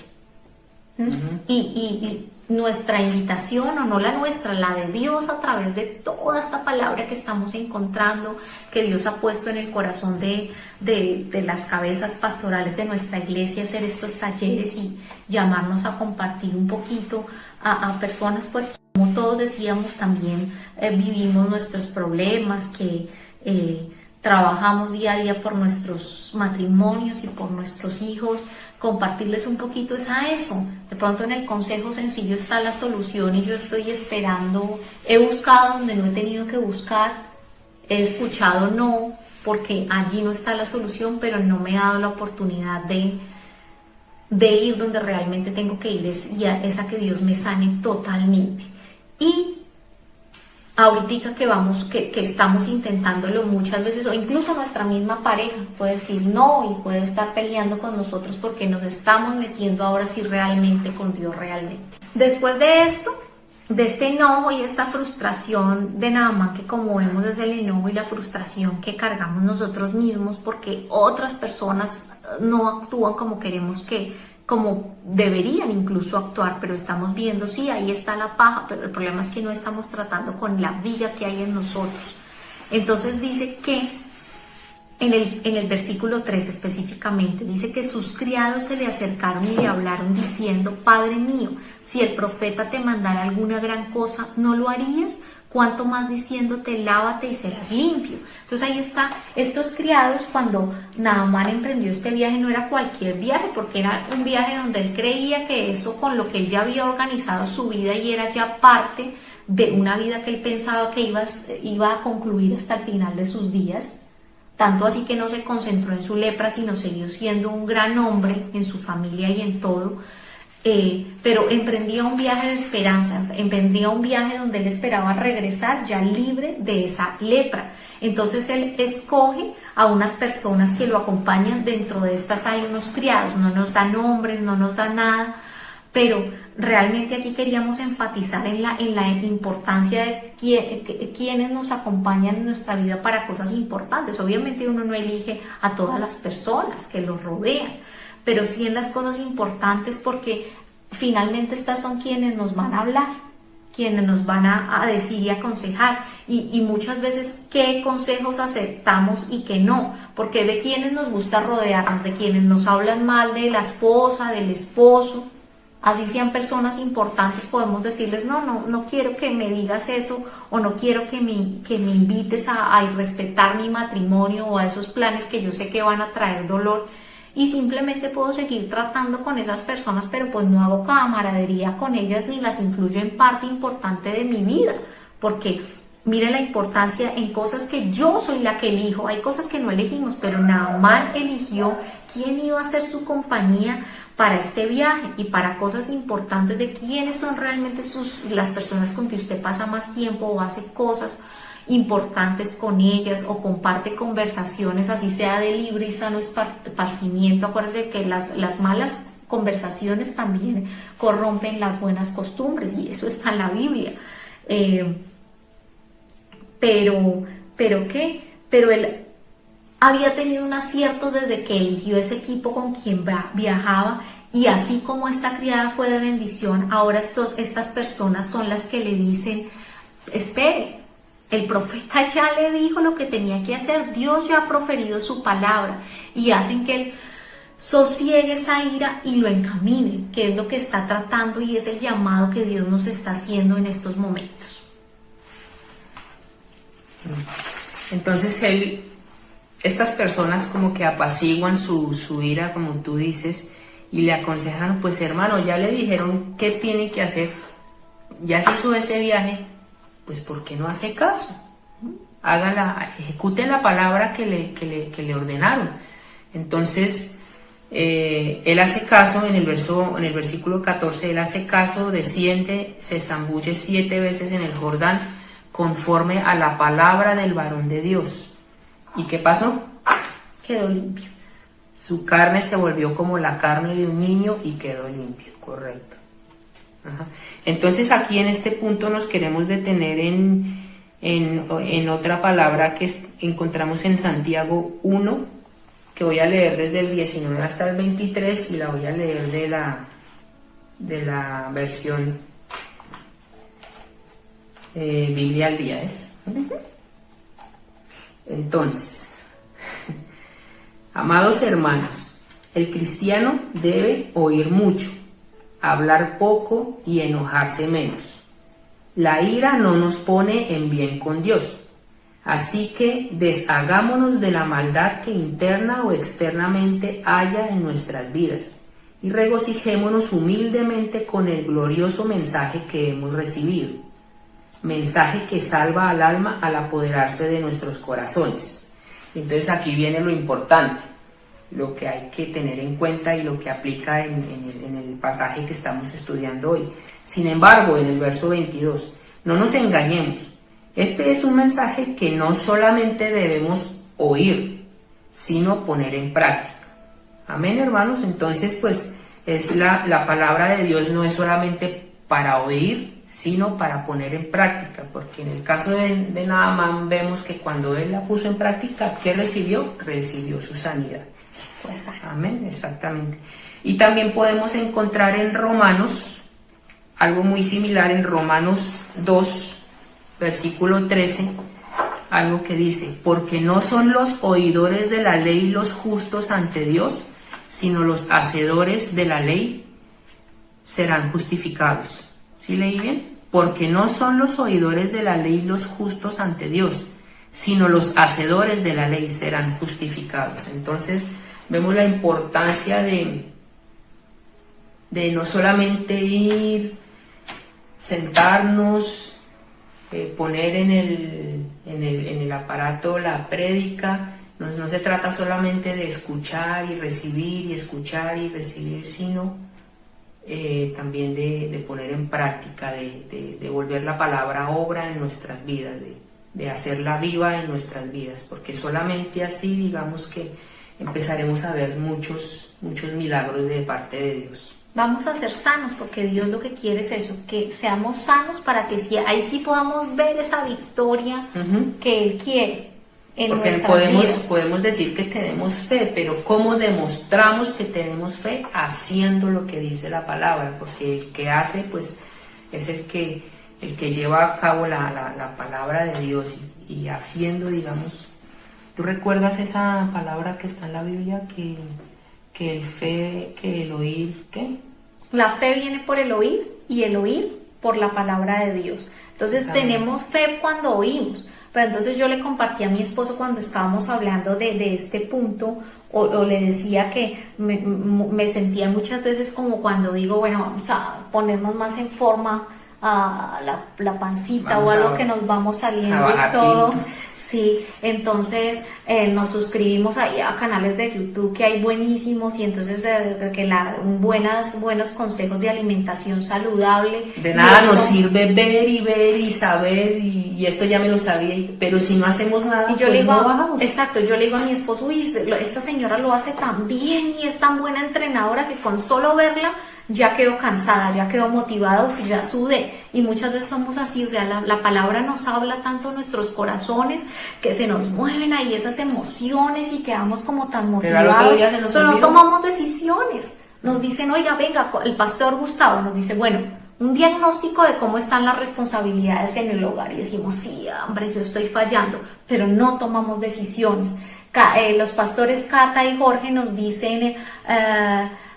Y nuestra invitación, o no la nuestra, la de Dios a través de toda esta palabra que estamos encontrando, que Dios ha puesto en el corazón de las cabezas pastorales de nuestra iglesia, hacer estos talleres y llamarnos a compartir un poquito a personas, pues como todos decíamos, también vivimos nuestros problemas, que trabajamos día a día por nuestros matrimonios y por nuestros hijos, compartirles un poquito es a eso. De pronto en el consejo sencillo está la solución y yo estoy esperando, he buscado donde no he tenido que buscar, he escuchado no, porque allí no está la solución, pero no me he dado la oportunidad de ir donde realmente tengo que ir, es a que Dios me sane totalmente. Y ahorita que estamos intentándolo muchas veces, o incluso nuestra misma pareja puede decir no y puede estar peleando con nosotros porque nos estamos metiendo ahora sí realmente con Dios realmente. Después de esto, de este enojo y esta frustración de Naamán, que como vemos es el enojo y la frustración que cargamos nosotros mismos porque otras personas no actúan como queremos como deberían incluso actuar, pero estamos viendo, sí, ahí está la paja, pero el problema es que no estamos tratando con la viga que hay en nosotros. Entonces dice que, en el versículo 3 específicamente, dice que sus criados se le acercaron y le hablaron diciendo, Padre mío, si el profeta te mandara alguna gran cosa, ¿no lo harías? Cuanto más diciéndote, lávate y serás limpio. Entonces ahí está, estos criados, cuando Naamán emprendió este viaje, no era cualquier viaje, porque era un viaje donde él creía que eso, con lo que él ya había organizado su vida y era ya parte de una vida que él pensaba que iba a concluir hasta el final de sus días, tanto así que no se concentró en su lepra, sino siguió siendo un gran hombre en su familia y en todo. Pero emprendía un viaje de esperanza, emprendía un viaje donde él esperaba regresar ya libre de esa lepra. Entonces él escoge a unas personas que lo acompañan. Dentro de estas hay unos criados, no nos da nombres, no nos da nada, pero realmente aquí queríamos enfatizar en la importancia de quienes nos acompañan en nuestra vida para cosas importantes. Obviamente uno no elige a todas las personas que lo rodean, pero sí en las cosas importantes, porque finalmente estas son quienes nos van a hablar, quienes nos van a decir y aconsejar, y muchas veces qué consejos aceptamos y qué no, porque de quienes nos gusta rodearnos, de quienes nos hablan mal de la esposa, del esposo, así sean personas importantes, podemos decirles no quiero que me digas eso, o no quiero que me invites a irrespetar mi matrimonio o a esos planes que yo sé que van a traer dolor. Y simplemente puedo seguir tratando con esas personas, pero pues no hago camaradería con ellas ni las incluyo en parte importante de mi vida, porque mire la importancia en cosas que yo soy la que elijo. Hay cosas que no elegimos, pero Naamán eligió quién iba a ser su compañía para este viaje y para cosas importantes, de quiénes son realmente las personas con que usted pasa más tiempo o hace cosas importantes con ellas o comparte conversaciones, así sea de libre y sano esparcimiento. Acuérdense que las malas conversaciones también corrompen las buenas costumbres, y eso está en la Biblia. Pero él había tenido un acierto desde que eligió ese equipo con quien viajaba, y así como esta criada fue de bendición, ahora estas personas son las que le dicen: espere, el profeta ya le dijo lo que tenía que hacer, Dios ya ha proferido su palabra, y hacen que él sosiegue esa ira y lo encamine, que es lo que está tratando y es el llamado que Dios nos está haciendo en estos momentos. Entonces estas personas como que apaciguan su ira, como tú dices, y le aconsejan: pues hermano, ya le dijeron qué tiene que hacer, ya se hizo ese viaje, pues ¿por qué no hace caso? Ejecute la palabra que le ordenaron. Entonces él hace caso, en el versículo 14, él hace caso, desciende, se zambulle 7 veces en el Jordán, conforme a la palabra del varón de Dios. ¿Y qué pasó? Quedó limpio. Su carne se volvió como la carne de un niño y quedó limpio, correcto. Ajá. Entonces aquí en este punto nos queremos detener en otra palabra que encontramos en Santiago 1, que voy a leer desde el 19 hasta el 23, y la voy a leer de la versión Biblia al día, ¿es? Entonces, amados hermanos, el cristiano debe oír mucho, hablar poco y enojarse menos. La ira no nos pone en bien con Dios. Así que deshagámonos de la maldad que interna o externamente haya en nuestras vidas y regocijémonos humildemente con el glorioso mensaje que hemos recibido. Mensaje que salva al alma al apoderarse de nuestros corazones. Entonces aquí viene lo importante, lo que hay que tener en cuenta y lo que aplica en el pasaje que estamos estudiando hoy. Sin embargo, en el verso 22, no nos engañemos. Este es un mensaje que no solamente debemos oír, sino poner en práctica. Amén, hermanos. Entonces, pues, la palabra de Dios no es solamente para oír, sino para poner en práctica, porque en el caso de Naamán vemos que cuando él la puso en práctica, ¿qué recibió? Recibió su sanidad. Pues, amén, exactamente. Y también podemos encontrar en Romanos algo muy similar, en Romanos 2, versículo 13, algo que dice: porque no son los oidores de la ley los justos ante Dios, sino los hacedores de la ley serán justificados. ¿Sí leí bien? Porque no son los oidores de la ley los justos ante Dios, sino los hacedores de la ley serán justificados. Entonces vemos la importancia de no solamente ir, sentarnos, poner en el aparato la prédica. No se trata solamente de escuchar y recibir y escuchar y recibir, sino también de poner en práctica, de volver la palabra obra en nuestras vidas, de hacerla viva en nuestras vidas, porque solamente así, digamos, que empezaremos a ver muchos milagros de parte de Dios. Vamos a ser sanos, porque Dios lo que quiere es eso, que seamos sanos para que ahí sí podamos ver esa victoria que Él quiere en nuestras vidas. Podemos decir que tenemos fe, pero ¿cómo demostramos que tenemos fe? Haciendo lo que dice la palabra, porque el que hace, pues, es el que lleva a cabo la palabra de Dios, y haciendo, digamos. ¿Tú recuerdas esa palabra que está en la Biblia, que el oír, ¿qué? La fe viene por el oír, y el oír por la palabra de Dios. Entonces tenemos fe cuando oímos. Pero entonces yo le compartí a mi esposo cuando estábamos hablando de este punto, o le decía que me sentía muchas veces como cuando digo, bueno, vamos a ponernos más en forma la pancita Vamos o algo a- que nos vamos saliendo a bajar y todo. kilitos. Sí, entonces nos suscribimos ahí a canales de YouTube que hay buenísimos y entonces buenos consejos de alimentación saludable. De Y nada eso- nos sirve ver y saber y esto ya me lo sabía, pero si no hacemos nada, Y yo pues le digo, no bajamos. exacto, yo le digo a mi esposo, uy, esta señora lo hace tan bien y es tan buena entrenadora que con solo verla ya quedo cansada, ya quedo motivada, uf, ya sudé. Y muchas veces somos así, o sea, la palabra nos habla tanto en nuestros corazones que se nos mueven ahí esas emociones y quedamos como tan Pero al otro motivados, día se nos pero no olvidó. tomamos decisiones. Nos dicen, oiga, venga, el pastor Gustavo nos dice, bueno, un diagnóstico de cómo están las responsabilidades en el hogar y decimos, sí, hombre, yo estoy fallando, pero no tomamos decisiones. Los pastores Cata y Jorge nos dicen,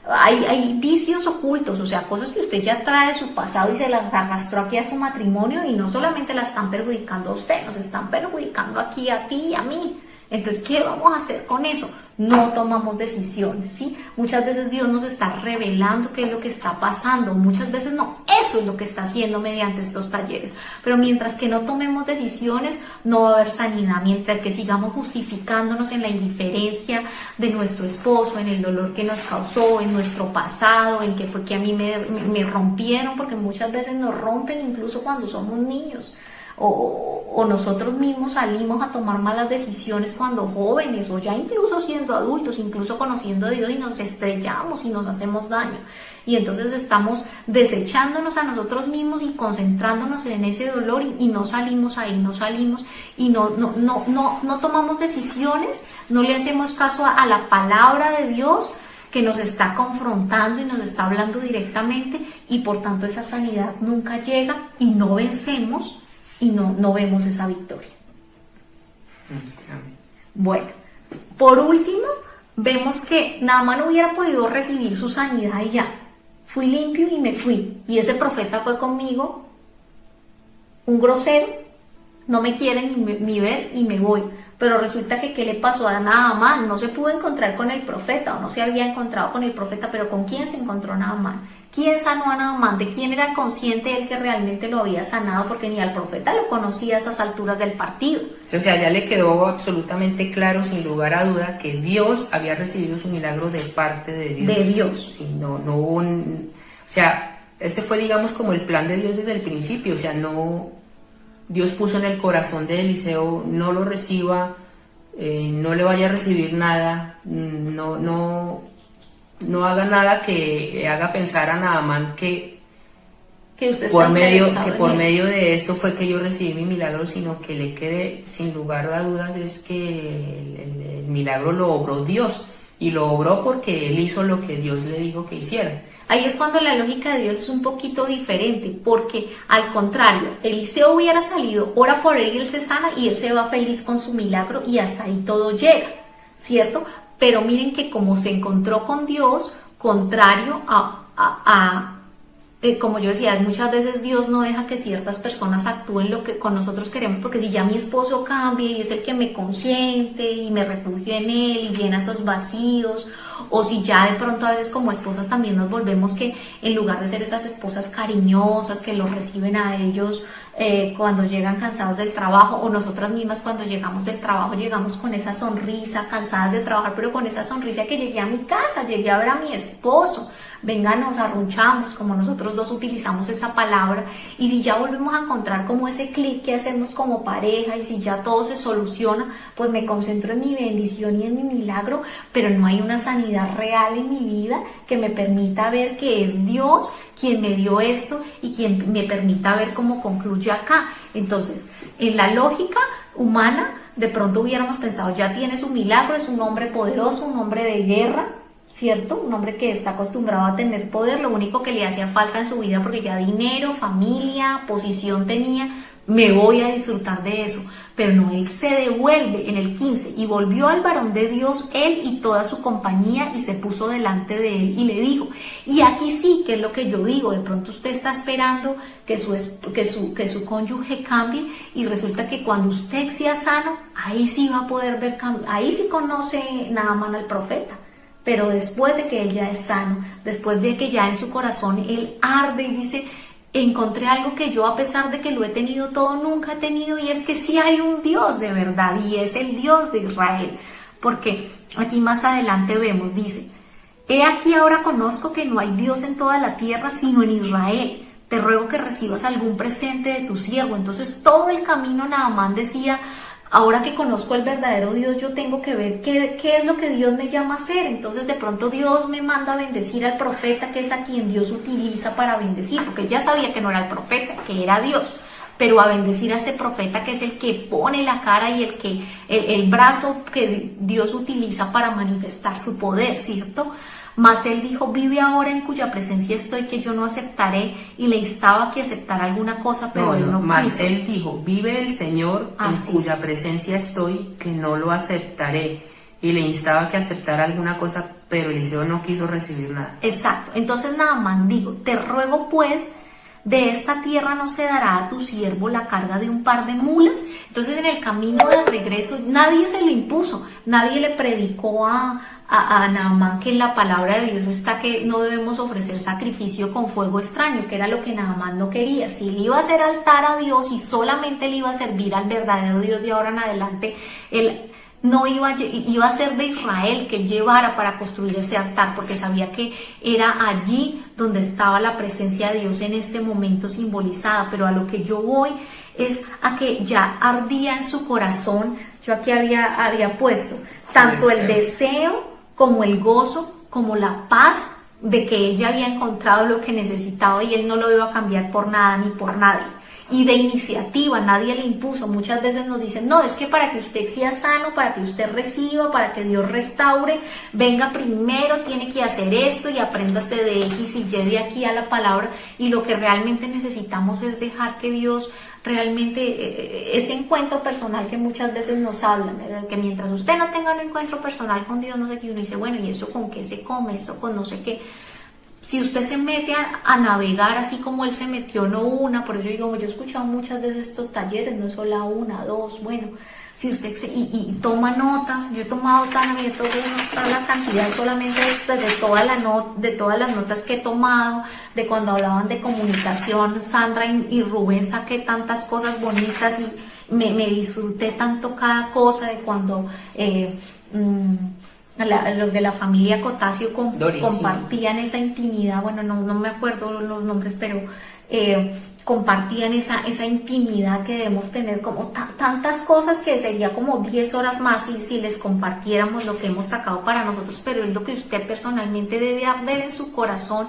hay vicios ocultos, o sea, cosas que usted ya trae de su pasado y se las arrastró aquí a su matrimonio y no solamente la están perjudicando a usted, nos están perjudicando aquí a ti y a mí. Entonces, ¿qué vamos a hacer con eso? No tomamos decisiones, ¿sí? Muchas veces Dios nos está revelando qué es lo que está pasando, muchas veces no, eso es lo que está haciendo mediante estos talleres, pero mientras que no tomemos decisiones, no va a haber sanidad, mientras que sigamos justificándonos en la indiferencia de nuestro esposo, en el dolor que nos causó, en nuestro pasado, en que fue que a mí me rompieron, porque muchas veces nos rompen incluso cuando somos niños. O nosotros mismos salimos a tomar malas decisiones cuando jóvenes o ya incluso siendo adultos, incluso conociendo a Dios y nos estrellamos y nos hacemos daño. Y entonces estamos desechándonos a nosotros mismos y concentrándonos en ese dolor y no salimos ahí, no salimos y no tomamos decisiones, no le hacemos caso a la palabra de Dios que nos está confrontando y nos está hablando directamente y por tanto esa sanidad nunca llega y no vencemos y no vemos esa victoria. Bueno, por último, vemos que Naamán hubiera podido recibir su sanidad y ya. Fui limpio y me fui. Y ese profeta fue conmigo, un grosero, no me quiere ni ver y me voy. Pero resulta que ¿qué le pasó a Naamán? No se pudo encontrar con el profeta o no se había encontrado con el profeta, pero ¿con quién se encontró Naamán? ¿Quién sanó a Naamán? ¿De quién era consciente él que realmente lo había sanado? Porque ni al profeta lo conocía a esas alturas del partido. O sea, ya le quedó absolutamente claro, sin lugar a duda, que Dios había recibido su milagro de parte de Dios. De Dios. Sí, no hubo o sea, ese fue, digamos, como el plan de Dios desde el principio. O sea, Dios puso en el corazón de Eliseo, no lo reciba, no le vaya a recibir nada, no haga nada que haga pensar a Naamán que usted por está interesado en él. medio de esto fue que yo recibí mi milagro, sino que le quede sin lugar a dudas es que el milagro lo obró Dios y lo obró porque él hizo lo que Dios le dijo que hiciera. Ahí es cuando la lógica de Dios es un poquito diferente, porque al contrario, Eliseo hubiera salido, ora por él y él se sana y él se va feliz con su milagro y hasta ahí todo llega, ¿cierto? Pero miren que como se encontró con Dios, contrario como yo decía, muchas veces Dios no deja que ciertas personas actúen lo que con nosotros queremos, porque si ya mi esposo cambia y es el que me consiente y me refugio en él y llena esos vacíos, o si ya de pronto a veces como esposas también nos volvemos que en lugar de ser esas esposas cariñosas que los reciben a ellos cuando llegan cansados del trabajo, o nosotras mismas cuando llegamos del trabajo llegamos con esa sonrisa, cansadas de trabajar, pero con esa sonrisa que llegué a mi casa, llegué a ver a mi esposo, venga, nos arrunchamos, como nosotros dos utilizamos esa palabra, y si ya volvemos a encontrar como ese clic que hacemos como pareja, y si ya todo se soluciona, pues me concentro en mi bendición y en mi milagro, pero no hay una sanidad real en mi vida que me permita ver que es Dios quien me dio esto y quien me permita ver cómo concluye acá. Entonces, en la lógica humana, de pronto hubiéramos pensado, ya tiene su milagro, es un hombre poderoso, un hombre de guerra, ¿cierto? Un hombre que está acostumbrado a tener poder, lo único que le hacía falta en su vida, porque ya dinero, familia, posición tenía, me voy a disfrutar de eso. Pero no, él se devuelve en el 15 y volvió al varón de Dios, él y toda su compañía, y se puso delante de él y le dijo, y aquí sí, que es lo que yo digo, de pronto usted está esperando que su cónyuge cambie, y resulta que cuando usted sea sano, ahí sí va a poder ver cambio, ahí sí conoce Naamán al profeta. Pero después de que él ya es sano, después de que ya en su corazón él arde y dice, encontré algo que yo, a pesar de que lo he tenido todo, nunca he tenido, y es que sí hay un Dios de verdad, y es el Dios de Israel. Porque aquí más adelante vemos, dice: he aquí ahora conozco que no hay Dios en toda la tierra sino en Israel. Te ruego que recibas algún presente de tu siervo. Entonces todo el camino Naamán decía: ahora que conozco el verdadero Dios, yo tengo que ver qué es lo que Dios me llama a hacer. Entonces de pronto Dios me manda a bendecir al profeta, que es a quien Dios utiliza para bendecir, porque él ya sabía que no era el profeta, que era Dios, pero a bendecir a ese profeta, que es el que pone la cara y el brazo que Dios utiliza para manifestar su poder, ¿cierto? Mas él dijo: vive ahora en cuya presencia estoy, que yo no aceptaré, y le instaba que aceptara alguna cosa, pero él no mas quiso. él dijo: vive el Señor en cuya presencia estoy, que no lo aceptaré, y le instaba que aceptara alguna cosa, pero Eliseo no quiso recibir nada. Exacto. Entonces Naamán dijo: te ruego pues, de esta tierra no se dará a tu siervo la carga de un par de mulas. Entonces en el camino de regreso nadie se lo impuso, nadie le predicó a Naamán que en la palabra de Dios está que no debemos ofrecer sacrificio con fuego extraño, que era lo que Naamán no quería. Si él iba a hacer altar a Dios y solamente él iba a servir al verdadero Dios de ahora en adelante, él no iba a ser de Israel que él llevara para construir ese altar, porque sabía que era allí donde estaba la presencia de Dios en este momento simbolizada. Pero a lo que yo voy es a que ya ardía en su corazón. Yo aquí había puesto tanto el deseo como el gozo, como la paz de que él ya había encontrado lo que necesitaba, y él no lo iba a cambiar por nada ni por nadie. Y de iniciativa, nadie le impuso. Muchas veces nos dicen: no, es que para que usted sea sano, para que usted reciba, para que Dios restaure, venga primero, tiene que hacer esto y apréndase de X y Y de aquí a la palabra. Y lo que realmente necesitamos es dejar que Dios realmente, ese encuentro personal que muchas veces nos hablan, ¿verdad? Que mientras usted no tenga un encuentro personal con Dios, no sé qué, uno dice: bueno, ¿y eso con qué se come? Eso con no sé qué. Si usted se mete a navegar así como él se metió, no una, por eso digo, yo he escuchado muchas veces estos talleres, no solo una, dos, bueno, si usted y toma nota, yo he tomado también, toda la cantidad solamente de todas las notas que he tomado, de cuando hablaban de comunicación, Sandra y Rubén, saqué tantas cosas bonitas y me disfruté tanto cada cosa, de cuando los de la familia Cotasio compartían esa intimidad. Bueno, no me acuerdo los nombres, pero compartían esa intimidad que debemos tener, como tantas cosas que sería como 10 horas más si les compartiéramos lo que hemos sacado para nosotros, pero es lo que usted personalmente debe arder en su corazón.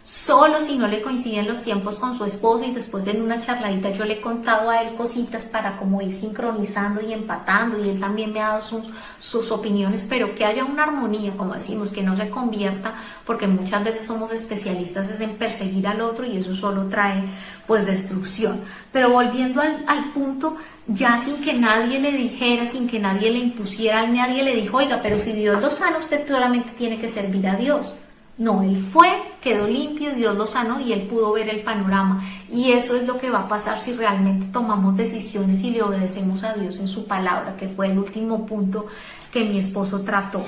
Solo si no le coinciden los tiempos con su esposo, y después en una charladita yo le he contado a él cositas para como ir sincronizando y empatando, y él también me ha dado sus opiniones, pero que haya una armonía, como decimos, que no se convierta, porque muchas veces somos especialistas en perseguir al otro, y eso solo trae pues destrucción. Pero volviendo al punto, ya sin que nadie le dijera, sin que nadie le impusiera, nadie le dijo: oiga, pero si Dios lo sana, usted solamente tiene que servir a Dios. No, él fue, quedó limpio, Dios lo sanó y él pudo ver el panorama. Y eso es lo que va a pasar si realmente tomamos decisiones y le obedecemos a Dios en su palabra, que fue el último punto que mi esposo trató.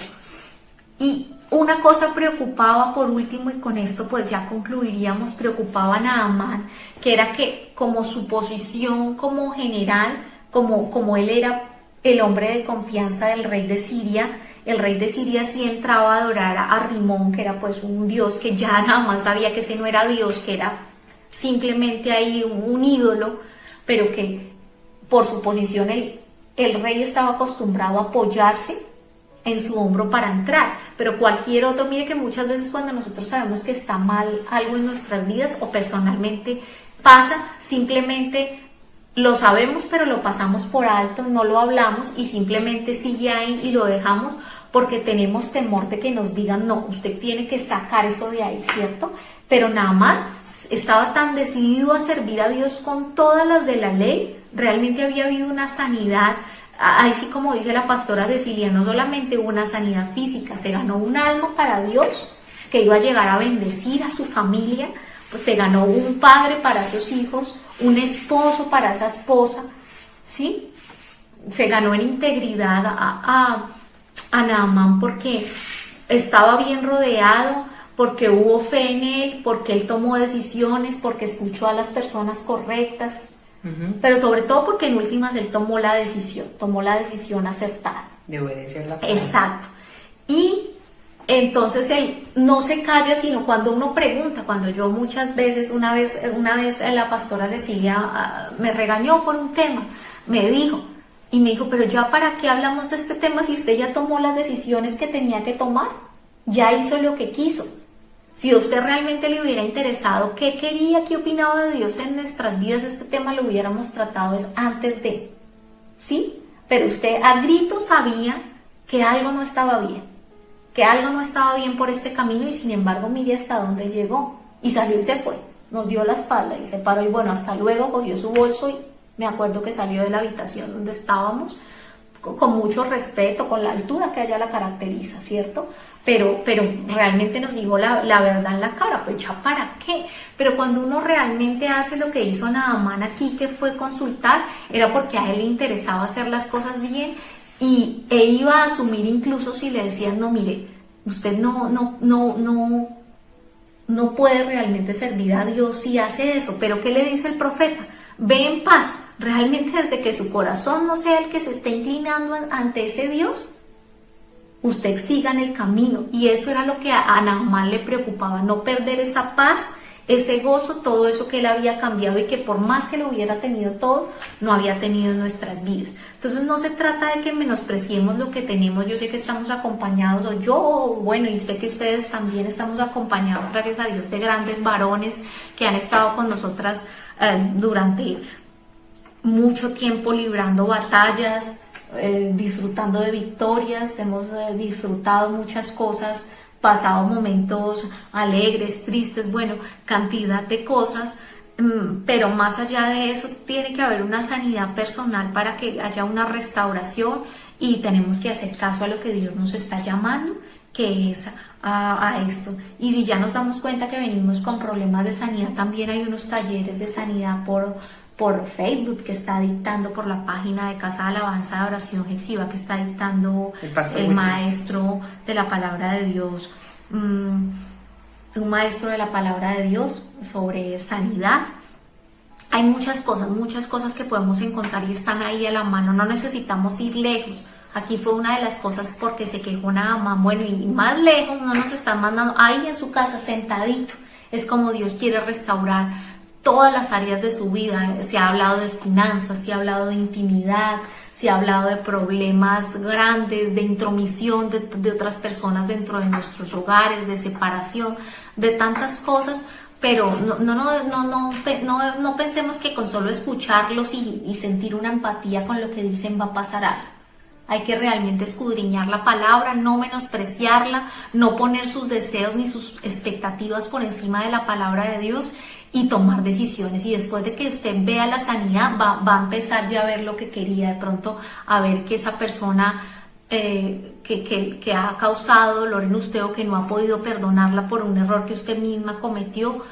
Y una cosa preocupaba, por último, y con esto pues ya concluiríamos, preocupaba a Naamán, que era que como su posición como general, como él era el hombre de confianza del rey de Siria, el rey de Siria sí entraba a adorar a Rimón, que era pues un dios que ya Naamán sabía que ese no era Dios, que era simplemente ahí un ídolo, pero que por su posición el rey estaba acostumbrado a apoyarse en su hombro para entrar. Pero cualquier otro, mire que muchas veces cuando nosotros sabemos que está mal algo en nuestras vidas, o personalmente pasa, simplemente lo sabemos pero lo pasamos por alto, no lo hablamos y simplemente sigue ahí y lo dejamos, porque tenemos temor de que nos digan: no, usted tiene que sacar eso de ahí, ¿cierto? Pero Naamán estaba tan decidido a servir a Dios con todas las de la ley. Realmente había habido una sanidad, ahí sí, como dice la pastora Cecilia, no solamente una sanidad física, se ganó un alma para Dios que iba a llegar a bendecir a su familia, pues se ganó un padre para sus hijos, un esposo para esa esposa, ¿sí? Se ganó en integridad a Naamán, porque estaba bien rodeado, porque hubo fe en él, porque él tomó decisiones, porque escuchó a las personas correctas, pero sobre todo porque en últimas él tomó la decisión acertada. De obedecer la palabra. Exacto. Y entonces él no se calla, sino cuando uno pregunta, cuando yo muchas veces, una vez la pastora Cecilia me regañó por un tema, me dijo, pero ya para qué hablamos de este tema si usted ya tomó las decisiones que tenía que tomar, ya hizo lo que quiso. Si a usted realmente le hubiera interesado qué quería, qué opinaba de Dios en nuestras vidas, este tema lo hubiéramos tratado antes de, ¿sí? Pero usted a gritos sabía que algo no estaba bien, por este camino, y sin embargo mire hasta dónde llegó, y salió y se fue, nos dio la espalda y se paró, y bueno, hasta luego, cogió su bolso y me acuerdo que salió de la habitación donde estábamos, con mucho respeto, con la altura que a ella la caracteriza, ¿cierto? Pero realmente nos dijo la verdad en la cara, pues ya para qué. Pero cuando uno realmente hace lo que hizo Naamán aquí, que fue consultar, era porque a él le interesaba hacer las cosas bien, e iba a asumir incluso si le decían, no, mire, usted no puede realmente servir a Dios si hace eso. Pero ¿qué le dice el profeta? Ve en paz. Realmente desde que su corazón no sea el que se esté inclinando ante ese Dios, usted siga en el camino. Y eso era lo que a Naamán le preocupaba, no perder esa paz, ese gozo, todo eso que él había cambiado y que por más que lo hubiera tenido todo, no había tenido en nuestras vidas. Entonces no se trata de que menospreciemos lo que tenemos. Yo sé que estamos acompañados, o yo, bueno, y sé que ustedes también estamos acompañados, gracias a Dios, de grandes varones que han estado con nosotras durante mucho tiempo librando batallas, disfrutando de victorias, hemos disfrutado muchas cosas, pasado momentos alegres, tristes, bueno, cantidad de cosas, pero más allá de eso tiene que haber una sanidad personal para que haya una restauración, y tenemos que hacer caso a lo que Dios nos está llamando, que es a esto. Y si ya nos damos cuenta que venimos con problemas de sanidad, también hay unos talleres de sanidad por Facebook que está dictando, por la página de Casa de Alabanza de Oración Exiva, que está dictando el maestro de la palabra de Dios, un maestro de la palabra de Dios sobre sanidad. Hay muchas cosas que podemos encontrar y están ahí a la mano, no necesitamos ir lejos. Aquí fue una de las cosas porque se quejó Naamán, bueno, y más lejos no nos están mandando, ahí en su casa sentadito, es como Dios quiere restaurar todas las áreas de su vida. Se ha hablado de finanzas, se ha hablado de intimidad, se ha hablado de problemas grandes, de intromisión de otras personas dentro de nuestros hogares, de separación, de tantas cosas, pero no pensemos que con solo escucharlos y sentir una empatía con lo que dicen va a pasar algo. Hay que realmente escudriñar la palabra, no menospreciarla, no poner sus deseos ni sus expectativas por encima de la palabra de Dios, y tomar decisiones. Y después de que usted vea la sanidad, va a empezar ya a ver lo que quería, de pronto a ver que esa persona que ha causado dolor en usted, o que no ha podido perdonarla por un error que usted misma cometió,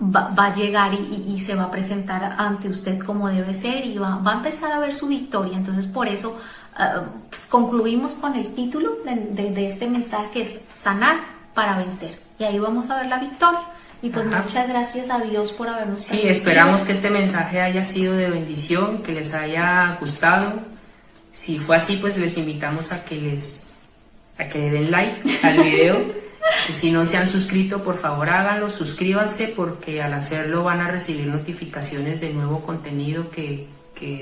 va a llegar y se va a presentar ante usted como debe ser, y va a empezar a ver su victoria. Entonces por eso pues concluimos con el título de este mensaje, que es Sanar para Vencer, y ahí vamos a ver la victoria. Y pues muchas gracias a Dios por habernos permitido. Sí, esperamos que este mensaje haya sido de bendición, que les haya gustado. Si fue así, pues les invitamos a que le den like al video. Y si no se han suscrito, por favor háganlo, suscríbanse, porque al hacerlo van a recibir notificaciones de nuevo contenido que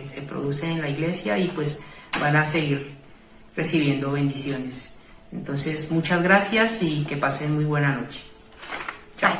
se produce en la iglesia, y pues van a seguir recibiendo bendiciones. Entonces, muchas gracias y que pasen muy buena noche. Chao.